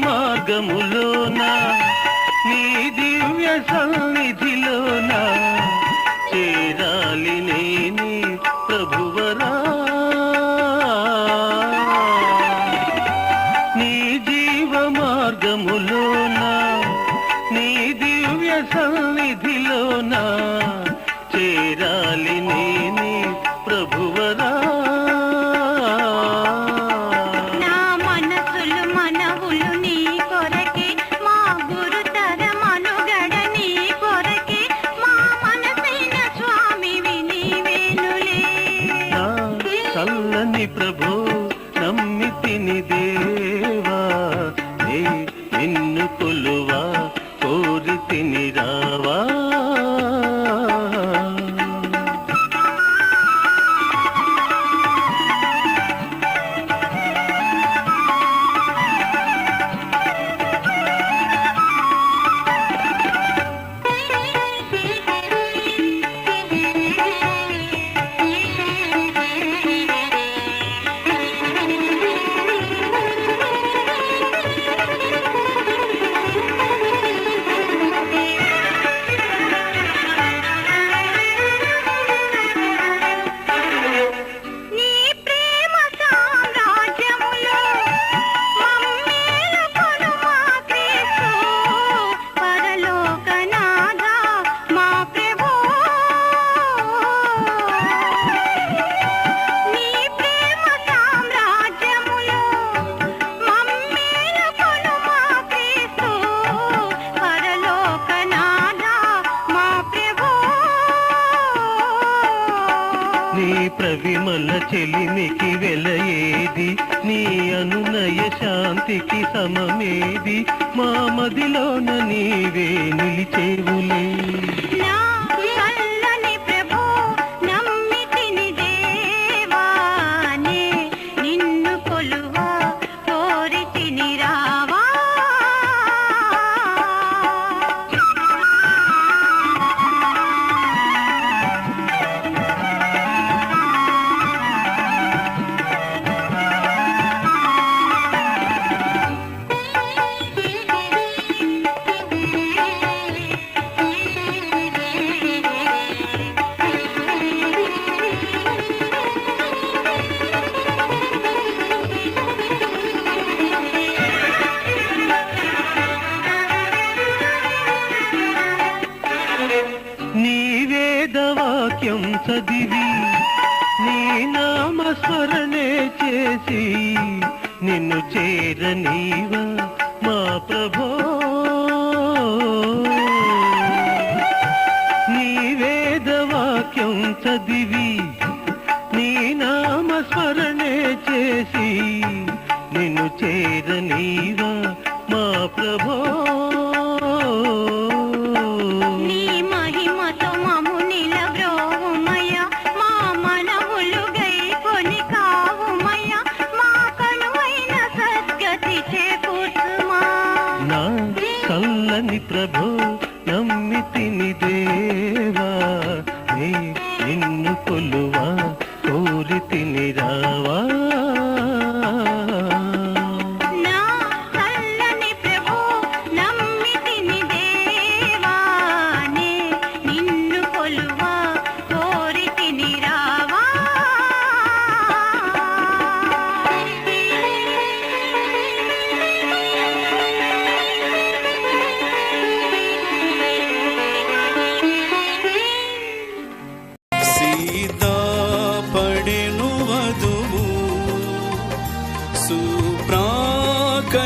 మార్గములోన నీ దివ్య సన్నిధిలోన చేరాలి నేనే ప్రభువరా. నీ జీవ మార్గములోన నీ దివ్య సన్నిధిలోన చేరాలి నేనే ప్రభువరా. చల్లని ప్రభో నమ్మితిని దేవా నిన్ను కొలువా కోరితిని రావా. నీ ప్రవిమల చెలిమికి వెలయేది, నీ అనునయ శాంతికి సమమేది, మా మదిలోన నీవే నిలిచేవులే. నీ వేదవాక్యం చదివి నీ నామస్మరణే చేసి నిన్ను చేరనీవా మా ప్రభో. నీ వేదవాక్యం చదివి నీ నామస్మరణే చేసి నిన్ను చేరనీవా మా ప్రభో. చల్లని ప్రభో నమ్మితిని దేవా నిన్ను కొలువా కోరితిని రావా.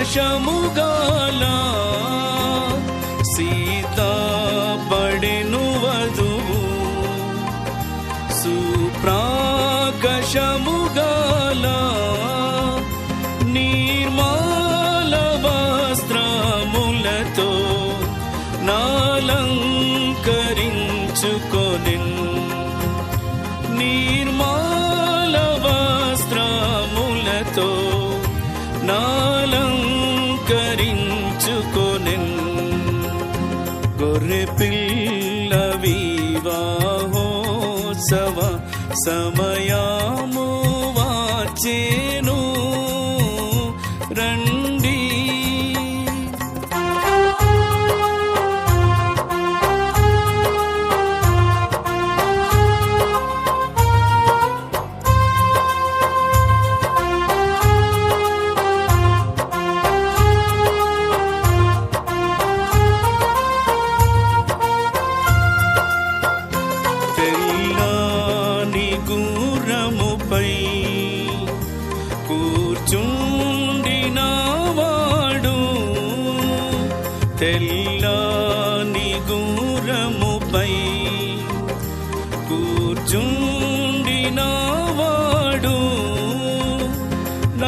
సుప్రాకశముగాల సీతా పడెను వధువు, సుప్రాకశముగాల నిర్మల వస్త్రములతో నాలంకరించుకొనెన్. నిర్మల వస్త్రములతో నాలంకరించుకొనెన్. గొర్రె పిల్ల వివాహోత్సవ సమయము వచ్చెను, రండి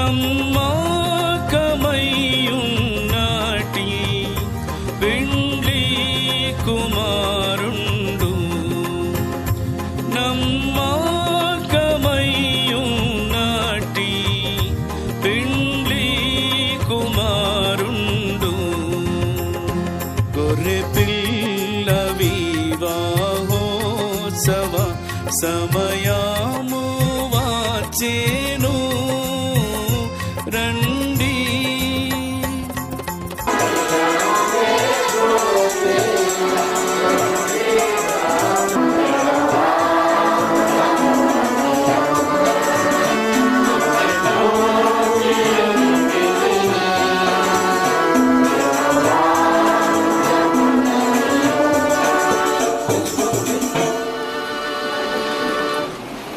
నమ్మకమయ్యున్నటి పెండ్లి కుమారుండు నమ్మకమయ్యున్నటి పెండ్లి కుమారుండు గొర్రె పిల్ల వివాహోత్సవ సమయము వచ్చెను రండి.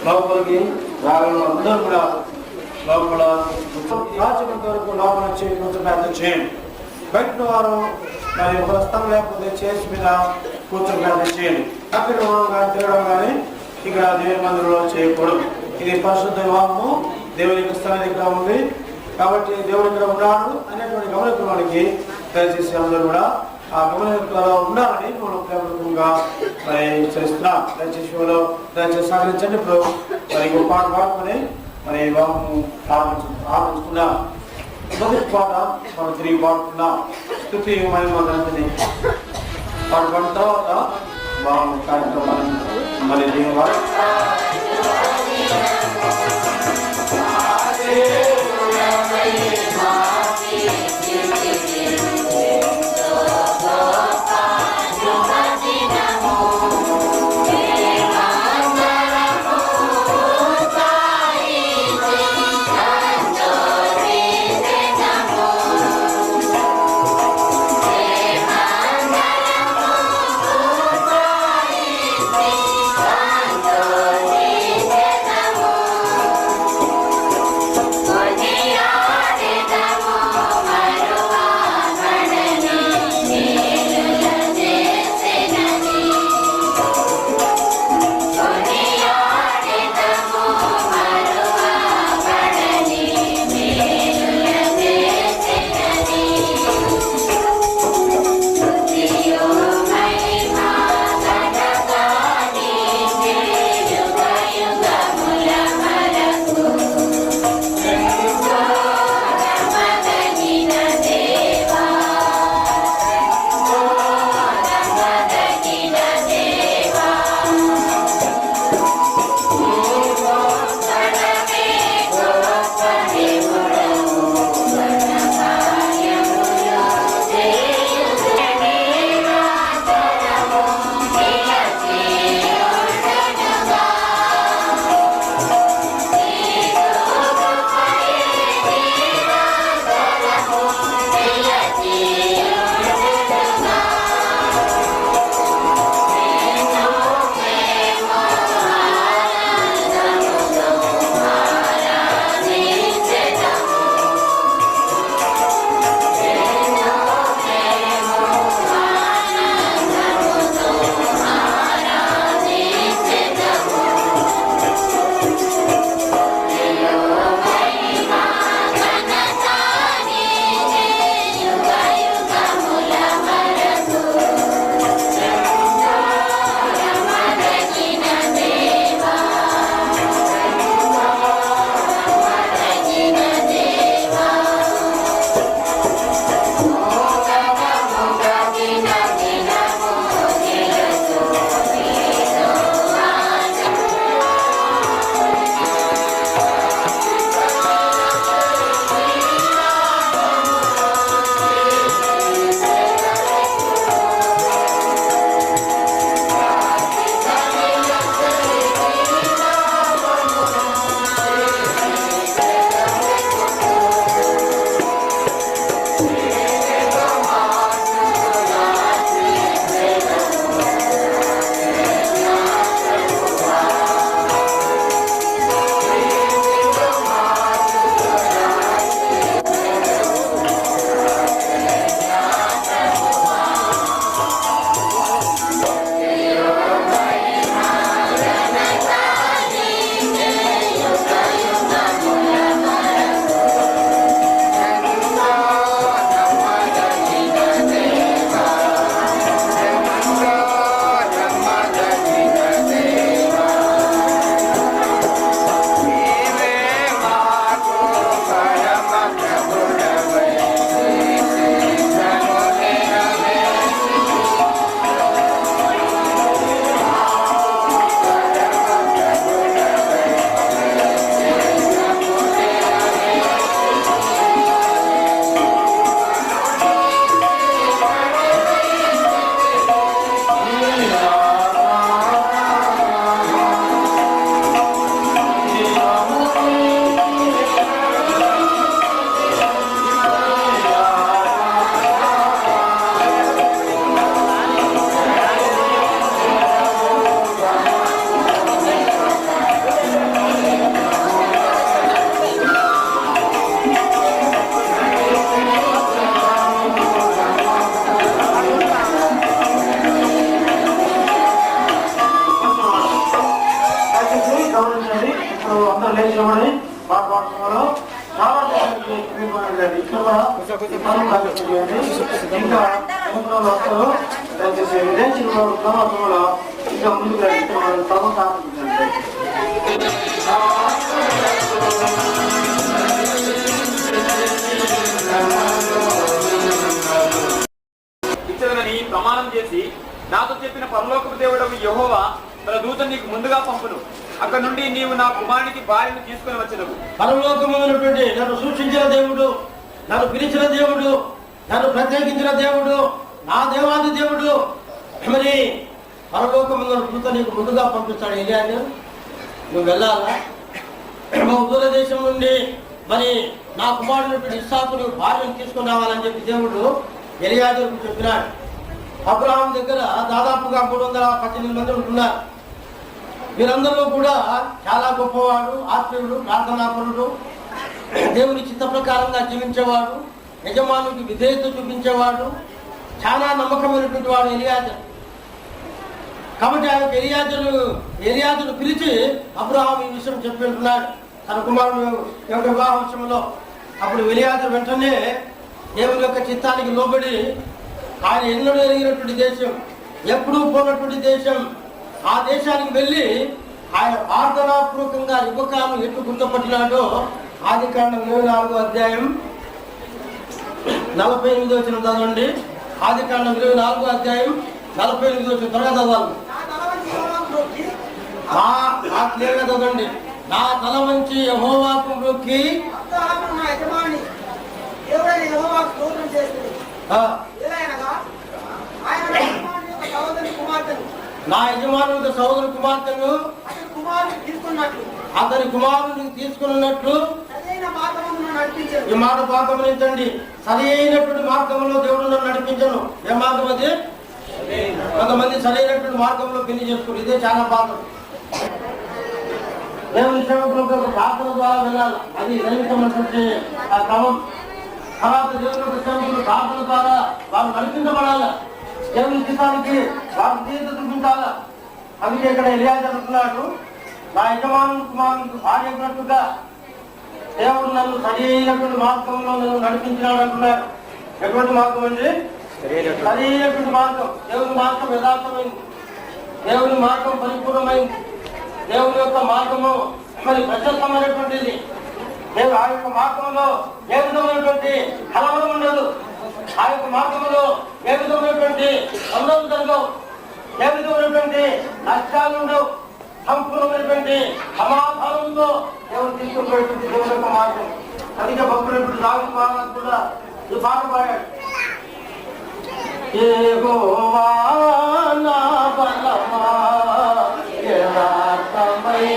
లోపలికి రాగలను అందరూ కూడా లోపల రాజమంత వరకు లోపల కొంచెం పెద్ద చేయండి. బయట వారు మరి ఒక స్థలం లేకపోతే చైర్స్ మీద కూర్చొని పెద్ద చేయండి. అక్కడ కానీ తిరగడం కానీ ఇక్కడ దేవుని మందిరంలో చేయకూడదు. ఇది పరిశుద్ధ వివాహము, దేవుని యొక్క స్థలం ఇక్కడ ఉంది కాబట్టి దేవుడు ఇక్కడ ఉన్నాడు అనేటువంటి గమనించడానికి దయచేసి అందరూ కూడా ఆ గమనికలో ఉండాలని మనం ప్రేమగా మరి చేస్తున్నాం. దయచేసి దయచేసి సహకరించండి. ఇప్పుడు మరి ఇంకో పాట పాడుకొని మరి వివాహం ఆరంభించుకున్నాం. మొదటి పాట మనం తిరిగి పాడుకున్నాం. స్తుతి మహిమ గణపతి పాట పాడిన తర్వాత వివాహం కార్యక్రమాన్ని మరి దీనివారు మా పాఠశాలలో చాలా ఇక్కడ ఇంకా వస్తారు దయచేసి విదేశీలో క్రమంలో ఇంకా ముందుకు ఇచ్చదనని ప్రమాణం చేసి నాతో చెప్పిన పరలోకపు దేవుడవు యెహోవా తన దూతను నీకు ముందుగా పంపును. అక్కడ నుండి నీవు నా కుమారునికి భార్యను తీసుకుని వచ్చినవు. పరలోకమైనటువంటి నన్ను సూచించిన దేవుడు, నన్ను పిలిచిన దేవుడు, నన్ను ప్రత్యేకించిన దేవుడు, నా దేవాది దేవుడు మరి పరలోకమైన దూత నీకు ముందుగా పంపిస్తాడు. ఎలియాను నువ్వు వెళ్ళాలా? దూర దేశం నుండి మరి నా కుమారుడు ఇస్సాకు నువ్వు భార్యను తీసుకుని రావాలని చెప్పి దేవుడు ఎలియాజరుకు చెప్పినాడు. అబ్రహాం దగ్గర దాదాపుగా 318 మంది ఉంటున్నారు. వీరందరిలో కూడా చాలా గొప్పవాడు, ఆత్మీయుడు, ప్రార్థనాపరుడు, దేవుని చిత్త ప్రకారంగా జీవించేవాడు, యజమానుడికి విధేయత చూపించేవాడు, చాలా నమ్మకమైనటువంటి వాడు ఎలియాజరు. కాబట్టి ఆ యొక్క ఎలియాజరు పిలిచి అబ్రహాం ఈ విషయం చెప్పిస్తున్నాడు తన కుమారుడు యొక్క వివాహ విషయంలో. అప్పుడు ఎలియాజరు వెంటనే దేవుని యొక్క చిత్తానికి లోబడి ఆయన ఎన్నడూ ఎరిగినటువంటి దేశం, ఎప్పుడూ పోయినటువంటి దేశం, ఆ దేశానికి వెళ్ళి ఆయన ప్రార్థనాపూర్వకంగా రిబకాను ఎట్లు గుర్తుపట్టినాడో ఆదికాండం 24వ అధ్యాయం 48వ వచనం చదవండి. ఆదికాండం 24వ అధ్యాయం 48వ వచనం త్వరగా చదవాలి. క్లియర్గా చదవండి. నా తల వంచి యెహోవాకు మొక్కి నా యజమానుడి సహోదరు కుమార్తెను అతని కుమారుడిని తీసుకున్నట్లు ఈ మాట గమనించండి. సరి అయినటువంటి మార్గంలో దేవుడు నన్ను నడిపించను. ఏ మార్గం అది? కొంతమంది సరైనటువంటి మార్గంలో పెళ్లి చేసుకుని, ఇదే చాలా బాధ. దేవుని సేవకులకు ప్రార్థన ద్వారా వెళ్ళాలి, అది దైవికమైనటువంటి క్రమం. తర్వాత దేవుని యొక్క సేవకులు ప్రార్థన ద్వారా వారు నడిపించబడాలి, దేవుని చిత్తానికి వారు తీర్థ చూపించాలి. అందుకే ఇక్కడ ఎలియాజరు అంటున్నాడు, నా యజమాను కుమారునికి భార్యకున్నట్టుగా దేవుడు నన్ను సరి అయినటువంటి మార్గంలో నన్ను నడిపించినాడు అంటున్నాడు. ఎటువంటి మార్గం అండి? సరి అయినటువంటి మార్గం. దేవుని మార్గం యథార్థమైంది, దేవుని మార్గం పరిపూర్ణమైంది, దేవుని యొక్క మార్గము మరి ప్రశస్తమైనటువంటిది. దేవుడు ఆ యొక్క మార్గంలో ఏ విధమైనటువంటి కలవరం ఉండదు, ఆ యొక్క మార్గంలో ఏ విధమైనటువంటి సందర్భం జరగవు, ఏ విధమైనటువంటి నష్టాలు ఉండవు, సంపూర్ణమైనటువంటి సమాధానంలో దేవుడు తీసుకున్నటువంటి దేవుని యొక్క మార్గం. అందుకే భక్తులైనటువంటి దావీదు మహారాజు కూడా ఈ పాట పాడాడు. యెహోవా నా బలమా యథార్థమైనది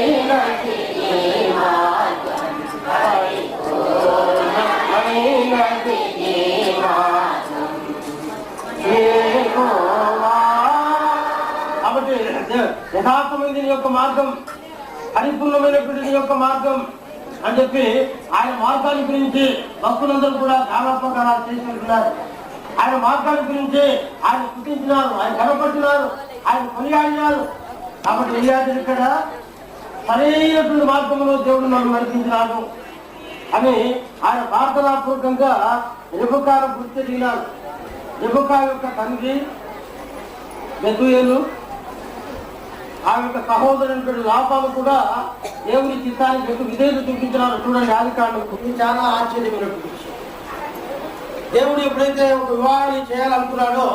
నీ మార్గం, పరిపూర్ణమైనది నీ మార్గం యెహోవా. కాబట్టి యథార్థమైనది నీ యొక్క మార్గం, పరిపూర్ణమైనటువంటి నీ యొక్క మార్గం అని చెప్పి ఆయన మార్గాన్ని గురించి భక్తులందరూ కూడా గానాత్మకారాలు చేసుకుంటున్నారు. ఆయన మార్గాన్ని గురించి ఆయన స్తుతించినారు, ఆయన కనపడుతున్నారు, ఆయన కొనియాడినారు. కాబట్టి ఎలియాజరు ఇక్కడ సరైనటువంటి మార్గంలో దేవుడు నన్ను నడిపించినాడు అని ఆయన ప్రార్థనాపూర్వకంగా రెబెక్కాను గుర్తిరిగినారు. రెబెక్కా యొక్క తండ్రి బెతూయేలు, ఆ యొక్క సహోదరుడు లాబాను కూడా దేవుని చిత్తానికి ఎక్కువ విధేయత చూపించినారు. చూడండి ఆదికాండం. ఇది చాలా ఆశ్చర్యమైనటువంటి విషయం. దేవుడు ఎప్పుడైతే ఒక వివాహాన్ని చేయాలనుకున్నాడో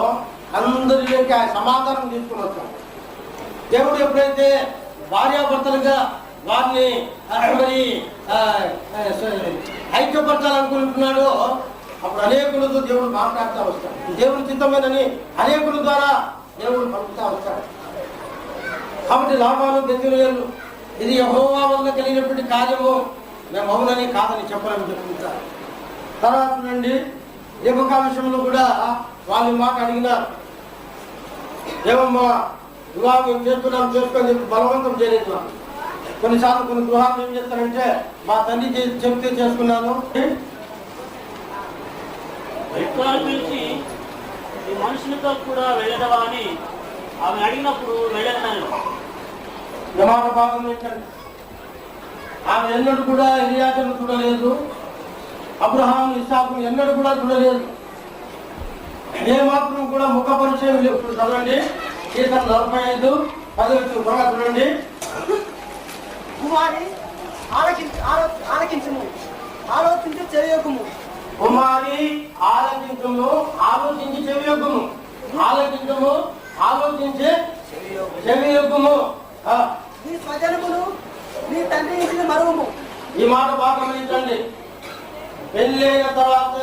అందరిలోకి ఆయన సమాధానం తీసుకుని వచ్చాడు. దేవుడు ఎప్పుడైతే భార్యాభర్తలుగా వారిని మరి ఐక్యపరచాలనుకుంటున్నాడో అప్పుడు అనేకులతో దేవుడు మాట్లాడుతూ వస్తాడు. దేవుని చిత్తమేనని అనేకుల ద్వారా దేవుడు పంపుతూ వస్తాడు. కాబట్టి లాభాలు బెతూయేలు ఇది యెహోవా వల్ల కలిగినటువంటి కార్యము, మేము అవునని కాదని చెప్పాలని చెప్పుకుంటారు. తర్వాత నుండి రెబెక్కా విషయంలో కూడా వాళ్ళు మాట అడిగినారు, ఏమమ్మా వివాహం చేస్తున్నాం చేసుకొని చెప్పి బలవంతం చేయలేదు. కొన్నిసార్లు కొన్ని గృహాలు ఏం చేస్తారంటే మా తండ్రి చెప్తే చేసుకున్నాను. ఈ మనుషులతో కూడా వెళ్ళదవా అని ఆమె అడిగినప్పుడు వెళ్ళను. జమాట భాగం ఏంటంటే ఆమె ఎన్నడూ కూడా ఎలియాజరును చూడలేదు, అబ్రహాం ఇస్సాకును ఎన్నడూ కూడా చూడలేదు. ఏ మాత్రం కూడా ముఖ పరిచయం లేదు. చదవండి కీర్తన 45:10 త్వరగా చూడండి. కుమారి ఆలకించుము, ఆలోచించి చెవియొగ్గుము. కుమారి ఆలకించము, ఆలోచించి చెవియొగ్గుము. ఆలకించము, ఆలోచించి చెవియొగ్గుము. నీ స్వజనమును నీ తండ్రి ఇంటిని మరువము. ఈ మాట బాగా గమనించండి. పెళ్లి అయిన తర్వాత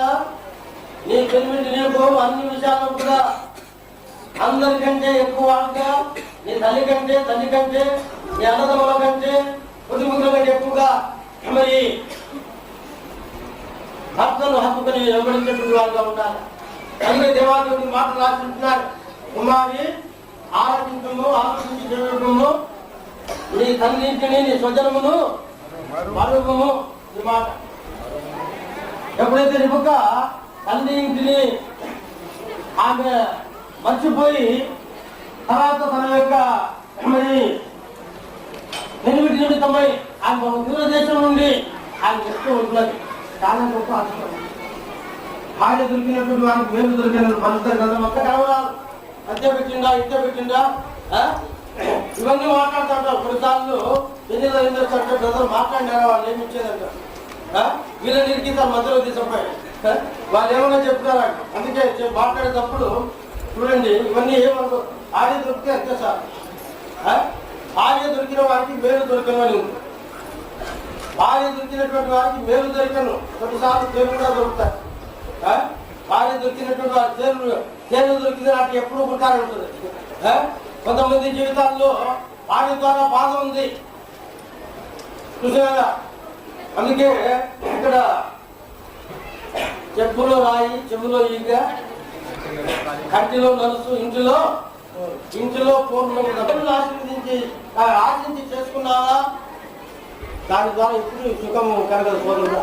నీ పెళ్లి నీకు అన్ని విషయాల్లో కూడా అందరికంటే ఎక్కువగా నీ తల్లి కంటే, తండ్రి కంటే, నీ అన్నదమ్ముల కంటే, కుటుంబీకుల కంటే ఎక్కువగా మరి భర్తను హత్తుకుని వెంబడించేటువంటి వారుగా ఉండాలి. అందుకే దేవాదేవుడి మాటలు రాసింటున్నాడు. కుమారి ఆలోచించము, ఆలోచించి చెవియొగ్గుము. నీ తల్లి ఇంటిని, నీ స్వజనమును మరువము. ఈ మాట ఎప్పుడైతే రిబకా తల్లి ఇంటిని ఆమె మర్చిపోయి తర్వాత తన యొక్క మరి పెనిమిటి నిమిత్తమై ఆమె దూరదేశం నుండి ఆమె వస్తూ ఉంటున్నది. చాలా గొప్ప ఆశ్చర్యం. భార్య దొరికినటువంటి వారికి మేలు దొరికిన పరిస్థితి కదా మొక్క కలవరాలు. అద్దె పెట్టిండా, ఇద్దె పెట్టిండా, ఇవన్నీ మాట్లాడుతుంటారు. కొన్నిసార్లు ఎన్నిలో బ్రదర్ మాట్లాడినారా వాళ్ళు ఏమి ఇచ్చేదంట. వీళ్ళని ఇరికిస్తారు మధ్యలో తీసుకుపోయి వాళ్ళు ఏమన్నా చెప్తున్నారంట. అందుకే మాట్లాడేటప్పుడు చూడండి, ఇవన్నీ ఏమనుకో. భార్య దొరికితే అంతే సార్. భార్య దొరికిన వారికి మేలు దొరికనని ఉంది. భార్య దొరికినటువంటి వారికి మేలు దొరికను. కొన్నిసార్లు తేలు కూడా దొరుకుతాయి. భార్య దొరికినటువంటి వారి తేలు దొరికితే నాకు ఎప్పుడూ పుట్టాలి ఉంటుంది. కొంతమంది జీవితాల్లో భార్య ద్వారా బాధ ఉంది చూసారా. అందుకే ఇక్కడ చెప్పులో రాయి, చెవులో ఈగ, కంటిలో నలుసు, ఇంటిలో పూర్ణం. ఆశించి చేసుకున్నావా దాని ద్వారా ఎప్పుడు సుఖము కలగదు సోదరుడా.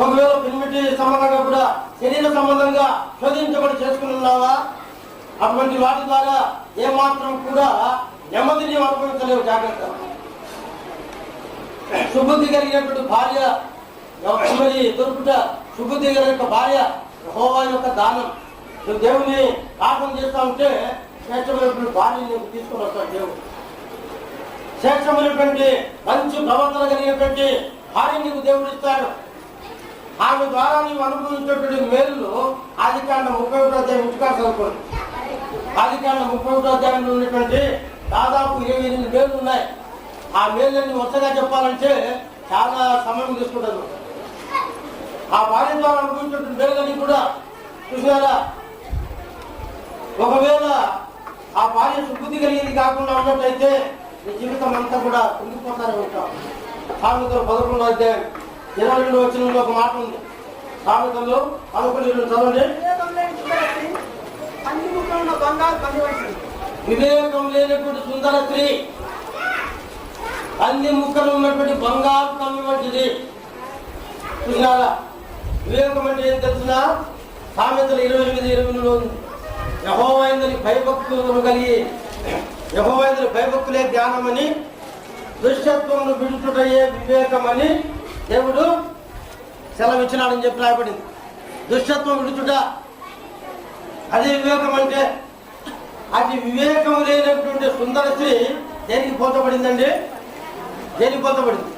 ఒకవేళ పెనిమిటి సంబంధంగా కూడా శరీర సంబంధంగా శోధించబడి చేసుకున్నావా, అటువంటి వాటి ద్వారా ఏమాత్రం కూడా నెమ్మదిని అనుభవించలేవు. జాగ్రత్త. సుబుద్ధి కలిగినటువంటి భార్య మరి దొరుకుట, సుబుద్ధి కలిగిన భార్య యెహోవా యొక్క దానం. నువ్వు దేవుని ప్రార్థన చేస్తా ఉంటే శ్రేష్టమైనటువంటి భార్య నీకు తీసుకొని వస్తాడు దేవుడు. శ్రేష్టమైనటువంటి మంచి ప్రవర్తన కలిగినటువంటి భార్య నీకు దేవుడు ఇస్తాడు. ఆమె ద్వారా నీవు అనుభవించేటువంటి మేలు ఆదికాండం 31వ అధ్యాయం ఇంటికాడ చదువుకోండి. ఆదికాండం 31వ అధ్యాయంలో ఉన్నటువంటి దాదాపు 28 మేలు ఉన్నాయి. ఆ మేళ్ళని వరుసగా చెప్పాలంటే చాలా సమయం తీసుకుంటారు. ఆ భార్య ద్వారా అనుభవించేటువంటి మేళ్ళని కూడా చూసారా. ఒకవేళ ఆ భార్య సుబుద్ధి కలిగింది కాకుండా ఉన్నట్టయితే నీ జీవితం అంతా కూడా కుంగిపోతానే ఉంటాం. సామెతలు 11వ అధ్యాయం 22వ వచనంలో ఒక మాట ఉంది. సామెతల్లో 11 చదవండి. వివేకం లేనటువంటి సుందర స్త్రీ అన్ని ముక్కలు ఉన్నటువంటి బంగారు కమ్మి వంటిది. చూసినారా. వివేకం అంటే ఏం తెలిసినా సామెతలు 28:20 ఉంది. యెహోవాయందుని భయభక్తులు కలిగి, యెహోవాయందుని భయభక్తులే జ్ఞానమని, దుష్టత్వమును విడుచుటయే వివేకమని దేవుడు సెలవిచ్చినాడని చెప్పి రాయబడింది. దుష్టత్వం విడుచుట అదే వివేకం అంటే. అది వివేకం లేనటువంటి సుందర స్త్రీ దేనికి పోతపడిందండి? దేనికి పోతపడింది?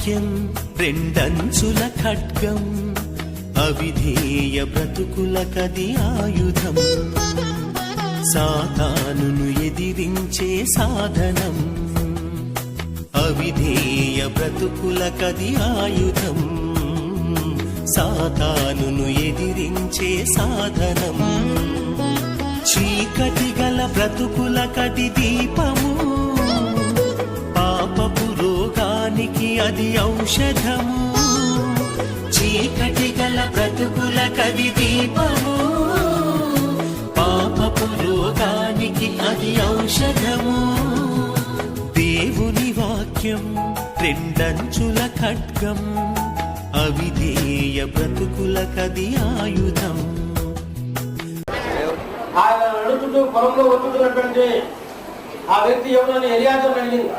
వాక్యం రెండంచుల ఖడ్గం, అవిధేయ బ్రతుకులకది ఆయుధం, సాతానును ఎదిరించే సాధనం. అవిధేయ బ్రతుకులకది ఆయుధం, సాతానును ఎదిరించే సాధనం. చీకటి గల బ్రతుకులకది దీపము, పాపపు రోగానికి అది ఔషధము. చీకటి గల బ్రతుకులకది దీపము, పాపపు రోగానికి అది ఔషధము. దేవుని వాక్యం రెండంచుల ఖడ్గం, అవిధేయ బ్రతుకులకది ఆయుధం. ఆయన నడుచుతూ పొలంలో వచ్చుతున్నటువంటి ఆ వ్యక్తి ఎవరైనా ఎలియాజరుని అడిగింది.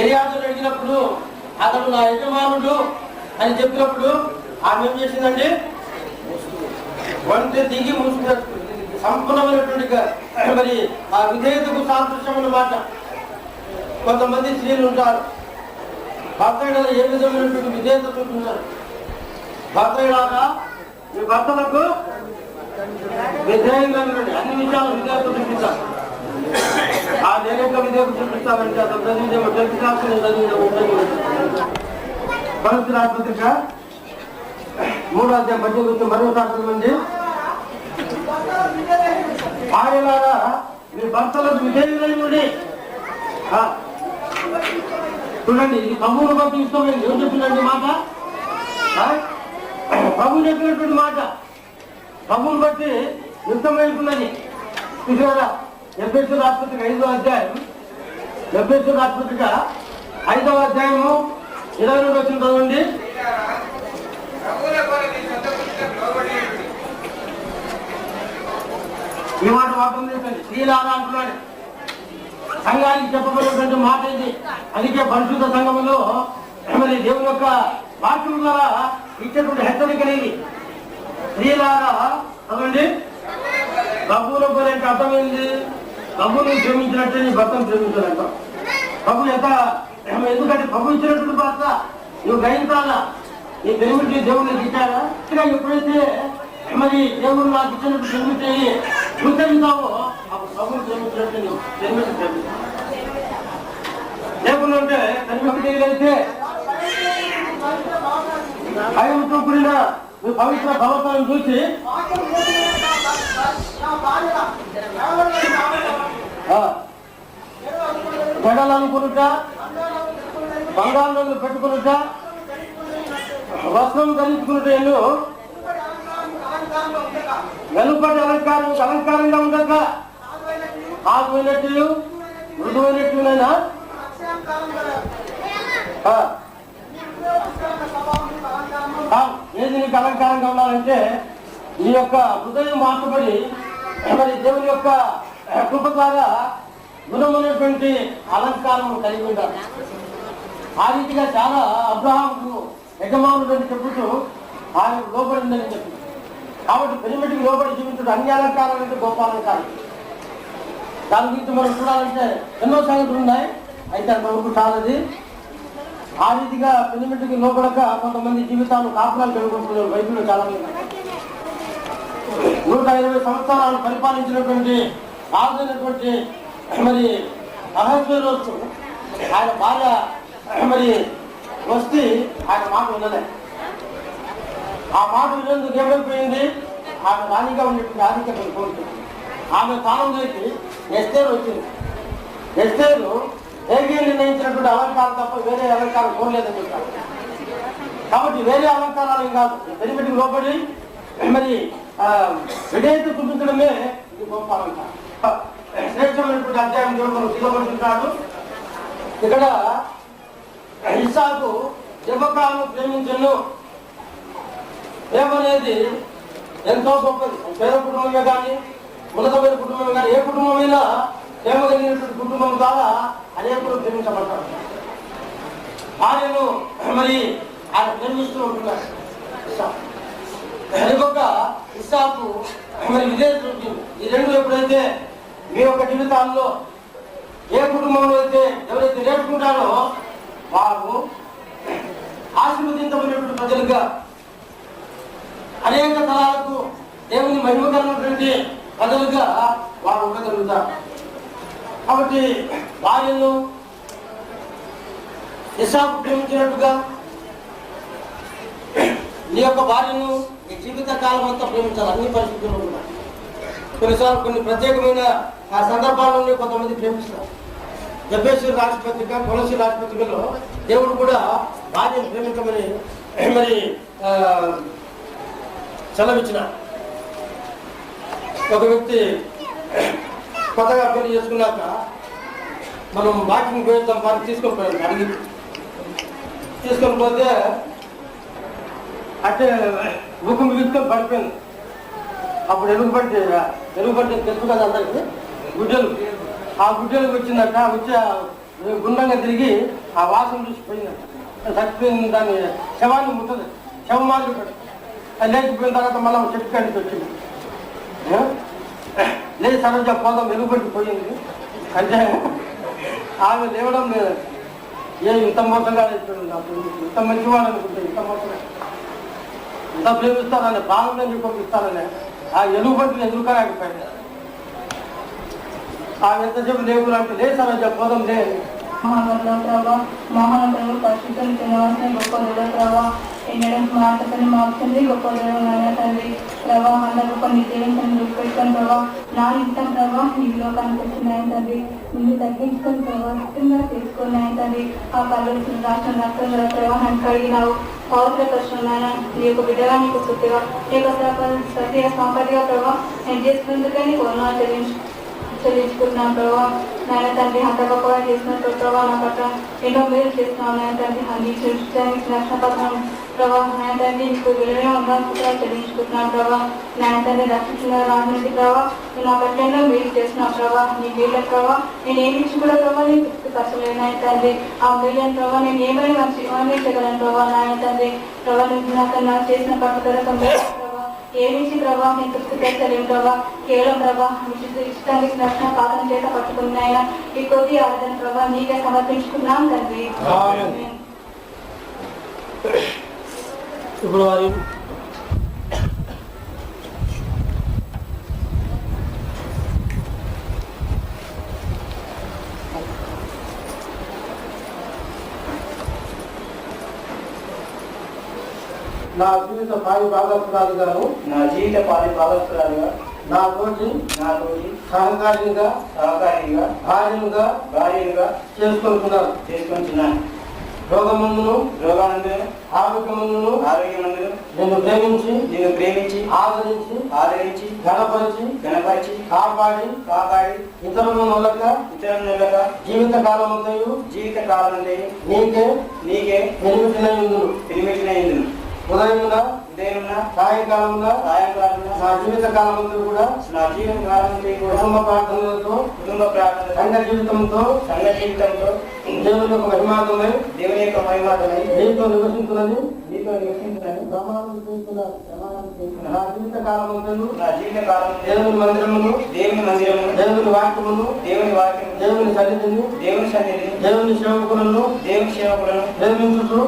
ఎలియాజరుని అడిగినప్పుడు అతడు నా యజమానుడు అని చెప్పినప్పుడు ఆమె ఏం చేసిందండి, వంటి దిగి మూసుకున్నట్టు సంపూర్ణమైనటువంటి మరి ఆ విధేయతకు సాదృశ్యం అన్నమాట. కొంతమంది స్త్రీలు ఉంటారు, భర్త ఏ విధమైనటువంటి విధేయత చూపుతున్నారు. భర్తలాగా మీ భర్తలకు విధేయంగా అన్ని విషయాలు విధేయత చూపిస్తారు. ఆ దేనిక విధేయత చూపిస్తారంటే అతను చదివిదేమో తెలిసిన చదివిదేమో పరిస్థితి రాష్ట్రపతిక 3వ అధ్యాయం 18 మరోసారి మంది భార్యలారా మీ భర్తలకు విధేయులైనది. చూడండి, ఇది ప్రభువును బట్టి ఇష్టమైంది. ఏం చెప్పిందండి మాట? ప్రభువు చెప్పినటువంటి మాట ప్రభువును బట్టి ఇష్టమైనది. చూసారా, ఎఫెసీయుల రాష్ట్రపతికి 5వ అధ్యాయం, ఎఫెసీయుల రాష్ట్రపతిక 5వ అధ్యాయము 22 వచ్చిన చదవండి. ఈ మాట వాటం చేసండి. స్త్రీలాగా అంటున్నాడు. సంఘానికి చెప్పబడినటువంటి మాట ఇది. అందుకే పరిశుద్ధ సంఘములో మరి దేవుని యొక్క వాక్యం ద్వారా ఇచ్చేటువంటి హెచ్చరికనేది. స్త్రీలాగా అదండి ప్రభువులో పోలేంటే అర్థమైంది. ప్రభువుని ప్రేమించినట్టే నీ భర్తను ప్రేమించాలంట. ప్రభు ఎంత, ఎందుకంటే ప్రభు ఇచ్చినటువంటి భర్త నువ్వు గ్రహించాలా. నీ ప్రేమించి దేవుడిని ఇచ్చారా? ఎప్పుడైతే మరి దేవుడు నాకు ఇచ్చినట్టు ప్రేమించి కృతజ్ఞతావో అప్పుడు ప్రభుని ప్రేమించినట్టు నువ్వు ప్రేమించి దేవుడు అంటే కనిపెట్టగలిగితే భయంతో కూడిన నువ్వు పవిత్ర భగవతాన్ని చూసి జడలు అనుకునుట, బంగాళాలు పెట్టుకునుట, వస్త్రం ధరించుకునుట, ఎన్నో వెలుపటి అలంకారంగా ఉండక ఆకువైనట్టు మృదువైనట్టునైనా ఏది నీకు అలంకారంగా ఉండాలంటే నీ యొక్క హృదయం మార్చబడి మరి దేవుని యొక్క కృప ద్వారా గుణమైనటువంటి అలంకారం కలిగి ఉండాలి. ఆ రీతిగా చాలా అబ్రహాముకు యజమానుడు అని చెబుతూ ఆయన లోబడిందని చెప్పింది. కాబట్టి పెరిమిటికి లోబడి జీవించడం అన్ని అలంకారాలు అంటే గొప్ప అలంకారం. దాని గురించి మనం చూడాలంటే ఎన్నో సంగతులు ఉన్నాయి. అయితే అంతవరకు చాలది. ఆ రీతిగా పెరిమిటికి లోపడక కొంతమంది జీవితాలు కాపురాలు పెరుగుకుంటున్నారు. బైబిల్లో చాలా మంది 120 సంవత్సరాలు పరిపాలించినటువంటి రాజైనటువంటి మరి అహజ్వేరోసు ఆయన భార్య మరి వస్తే ఆయన మాట వినలే. ఆ మాట వినేందుకు ఏమైపోయింది, ఆమె రాణిగా ఉండేటువంటి ఆధిక్యతను కోరుతుంది. ఆమె స్థానంలోకి ఎస్తేరు వచ్చింది. ఎస్తేరు ఏగే నిర్ణయించినటువంటి అలంకారం తప్ప వేరే అలంకారం కోరలేదని చెప్పారు. కాబట్టి వేరే అలంకారాలు ఏం కాదు, పెరిమిటికి లోపడి మరి విధేయత చూపించడమే ఇది గొప్ప అలంకారం. శ్రేష్టమైనటువంటి అధ్యాయం మనం సిద్ధపడుతుంటాడు. ఇక్కడ ఇస్సాకు రెబెక్కాను ప్రేమించను. ప్రేమనేది ఎంతో గొప్పది. పేద కుటుంబమే కానీ ఉన్నతమైన కుటుంబమే కానీ ఏ కుటుంబమైనా ప్రేమ కలిగినటువంటి కుటుంబం ద్వారా అనేకులు ప్రేమించబడతారు. ఆయనను మరి ఆయన ప్రేమిస్తూ ఉంటున్నారు. ఇస్సాకు మరి విధేయత చూపింది. ఈ రెండు ఎప్పుడైతే మీ యొక్క జీవితాల్లో ఏ కుటుంబంలో అయితే ఎవరైతే నేర్చుకుంటారో వారు ప్రజలుగా అనేక తరాలకు దేవుని మహిమకరమైనటువంటి ప్రజలుగా వారు ఉండగలుగుతారు. కాబట్టి భార్యను ఇస్సాకు ప్రేమించినట్టుగా నీ యొక్క భార్యను నీ జీవిత కాలం అంతా ప్రేమించాలి. అన్ని పరిస్థితుల్లో కూడా కొన్నిసార్లు కొన్ని ప్రత్యేకమైన ఆ సందర్భాలను కొంతమంది ప్రేమిస్తారు. ఎఫెసీయుల రాష్ట్రపత్రిక, కొలొస్సీయుల రాష్ట్రపత్రికలో దేవుడు కూడా భార్యను ప్రేమించమని మరి సెలవిచ్చిన. ఒక వ్యక్తి కొత్తగా పెళ్లి చేసుకున్నాక మనం వాకింగ్ పోయిద్దాం వారికి తీసుకొని పోయాం అడిగి తీసుకొని పోతే అంటే ముఖం తీసుకొని పడిపోయింది. అప్పుడు ఎలుగుబడి తెలుసు కదా అందరికి గుడ్డలు, ఆ గుడ్డలకు వచ్చిందట. వచ్చి గుండంగా తిరిగి ఆ వాసన చూసి పోయిందట. చచ్చిపోయింది, దాన్ని శవాన్ని ముట్టదు, శవం మాదిరి పడి అది లేచిపోయిన తర్వాత మళ్ళీ చెట్టు కంటికి వచ్చింది. లేదు సడన్గా పోదాం వెలుగుబడి పోయింది అంటే ఆమె లేవడం లేదు. ఇంత మోసంగా ఇంత మంచివాడు అనుకుంటే ఇంత మోసంగా ఇంత ప్రేమిస్తానని ప్రాణం ఎందుకు ఇస్తానని ఆ ఎలుగుబంటిని ఎదురుకోలేకపోయింది. ఆమె ఎంతసేపు లేవు అంటే లేదు సడన్గా పోదాం లేదు. మహానగరంలో పరిశుద్ధం తినవలసిన గొప్ప ప్రభావ ఎన్నడం మాటని మార్చింది గొప్ప దేవమైన తండ్రి ప్రభావ అందరూ కొన్ని దేవుని చూపెట్టుకుని ప్రభావ నా ఇష్టం ప్రభావ ఈ లోకానికి వచ్చినాయి తండ్రి. నిన్ను తగ్గించుకొని ప్రభావ ఇష్టంగా తీసుకున్నాయి తండ్రి. ఆ కళ్ళు రాష్ట్రం రాష్ట్రం ప్రభావాన్ని కడిగినావు. పౌరుల కష్టమైన నీ యొక్క బిడ్డగా నీకు శుద్ధిగా నీ యొక్క సత్య సంపత్తిగా ప్రభావ నేను చేసుకున్నందుకే నీకు చెల్లించుకుంటున్నాను ప్రభావ. నాయన తండ్రి అంతగా కూడా చేసినట్టు ప్రభావ నా పట్ల ఎన్నో మేలు చేస్తున్నావు. నాయన తండ్రి అందించిన రక్షణ ప్రభావ నాయన తండ్రి నీకు విలువైన కూడా చెల్లించుకుంటున్నాను ప్రభావ. నాయన తండ్రి రక్షించిన రాజునికి ప్రభావ నేను నా పట్ల ఎన్నో మేలు చేస్తున్నావు ప్రభావ. నీ మేలు ప్రభావ నేను ఏమి ఇచ్చి కూడా ప్రభావ నేను తృప్తిపరచలేదు నాయన తండ్రి. ఆ మేలు ప్రభావ నేను ఏమైనా చేయగలను ప్రభావ. నాయన తండ్రి ప్రభావ నాకు చేసిన పట్టుదల ఏమిచ్చి ప్రభావ నేను తృప్తిపరచలేము ప్రభావ. కేవలం ప్రభావ ఇష్టానికి రక్షణ పాలన చేత పట్టుకున్న ఆయన ఈ కొద్ది ఆరాధన ప్రభావ నీకే సమర్పించుకున్నాం తండ్రి. ఇప్పుడు వారి నా జీవిత పాలి భాగస్వాలుగా నా తోటి సహకారిగా భార్యలుగా చేసుకుంటున్నాను. రోగమందును ఆరోగ్యమందును నిన్ను ప్రేమించి ఆదరించి గణపరిచి కాపాడి ఇతరుల మూలక జీవిత కాలమంతయు నీకే పెరిమిటిన ఉదయమున సాయంకాలమున నా జీవిత కాలమంతా కూడా కుటుంబ ప్రార్థనలతో సంఘ జీవితంతో దేవుని యొక్క మహిమాతమై నీతో నివసించున్నది ప్రమాణం చేస్తున్నాను. నా జీవిత కాలమంతా దేవుని మందిరమును దేవుని వాక్యమును దేవుని సన్నిధిని దేవుని సేవకులను ప్రేమించుచు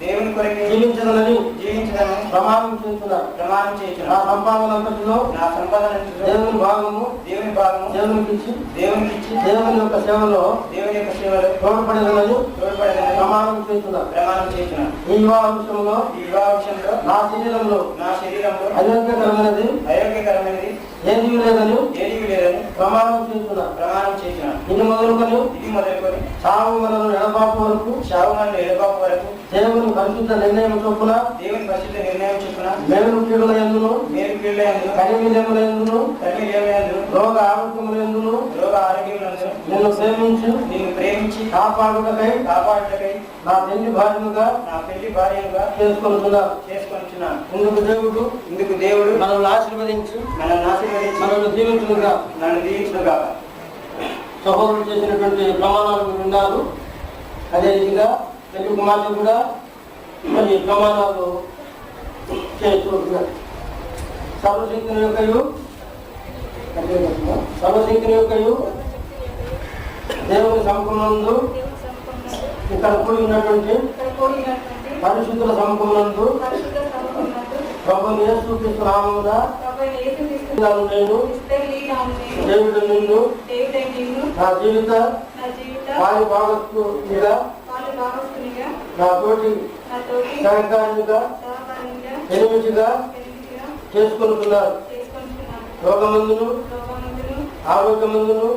దేవుని కొరకే జీవించదనని ప్రమాణం చేస్తున్నాను. నా సంపాదనంతటిలో దేవుని భాగము దేవునికి ఇచ్చి దేవుని యొక్క సేవలో తోడ్పడదనని ప్రమాణం చేస్తున్నాను. ఈ వివాహ విషయంలో నా శరీరంలో అయోగ్యకరమైనది ఏది లేదని ప్రమాణం చేస్తున్నాను. ఇది మొదలుకొని సావు మనను ఎడబాపు వరకు దేవుని పరిశుద్ధ నిర్ణయం చొప్పున మేలు కీడుల యందును కనిమిలముల యందును రోగ ఆరోగ్యముల యందును నిన్ను ప్రేమించి కాపాడుటకై నా పెళ్లి భార్యగా చేసుకొనుచున్నాను. ఇందుకు దేవుడు మనల్ని ఆశీర్వదించి మనల్ని దీవించునుగా. సహోదరులు చేసినటువంటి ప్రమాణాలు విన్నారు. అదేవిధంగా పెళ్లి కుమార్తె కూడా మరి ప్రమాణాలు చేస్తున్నారు. సర్వశక్తిని యొక్కయు దేవుని సంపూర్ణందు ఇక్కడ కూడి ఉన్నటువంటి పరిశుద్ధుల సముఖమునందు పరిశుద్ధ సముఖమునందు ప్రభువు యేసుక్రీస్తు నామమున ప్రభువైన యేసుక్రీస్తు నేను దేవుడు నిన్ను నా జీవిత వారి భాగస్వామిగా నా తోటి సహకారిగా ఎనిమిదిగా చేసుకుంటున్నారు. రోగమందును ఆరోగ్యమందును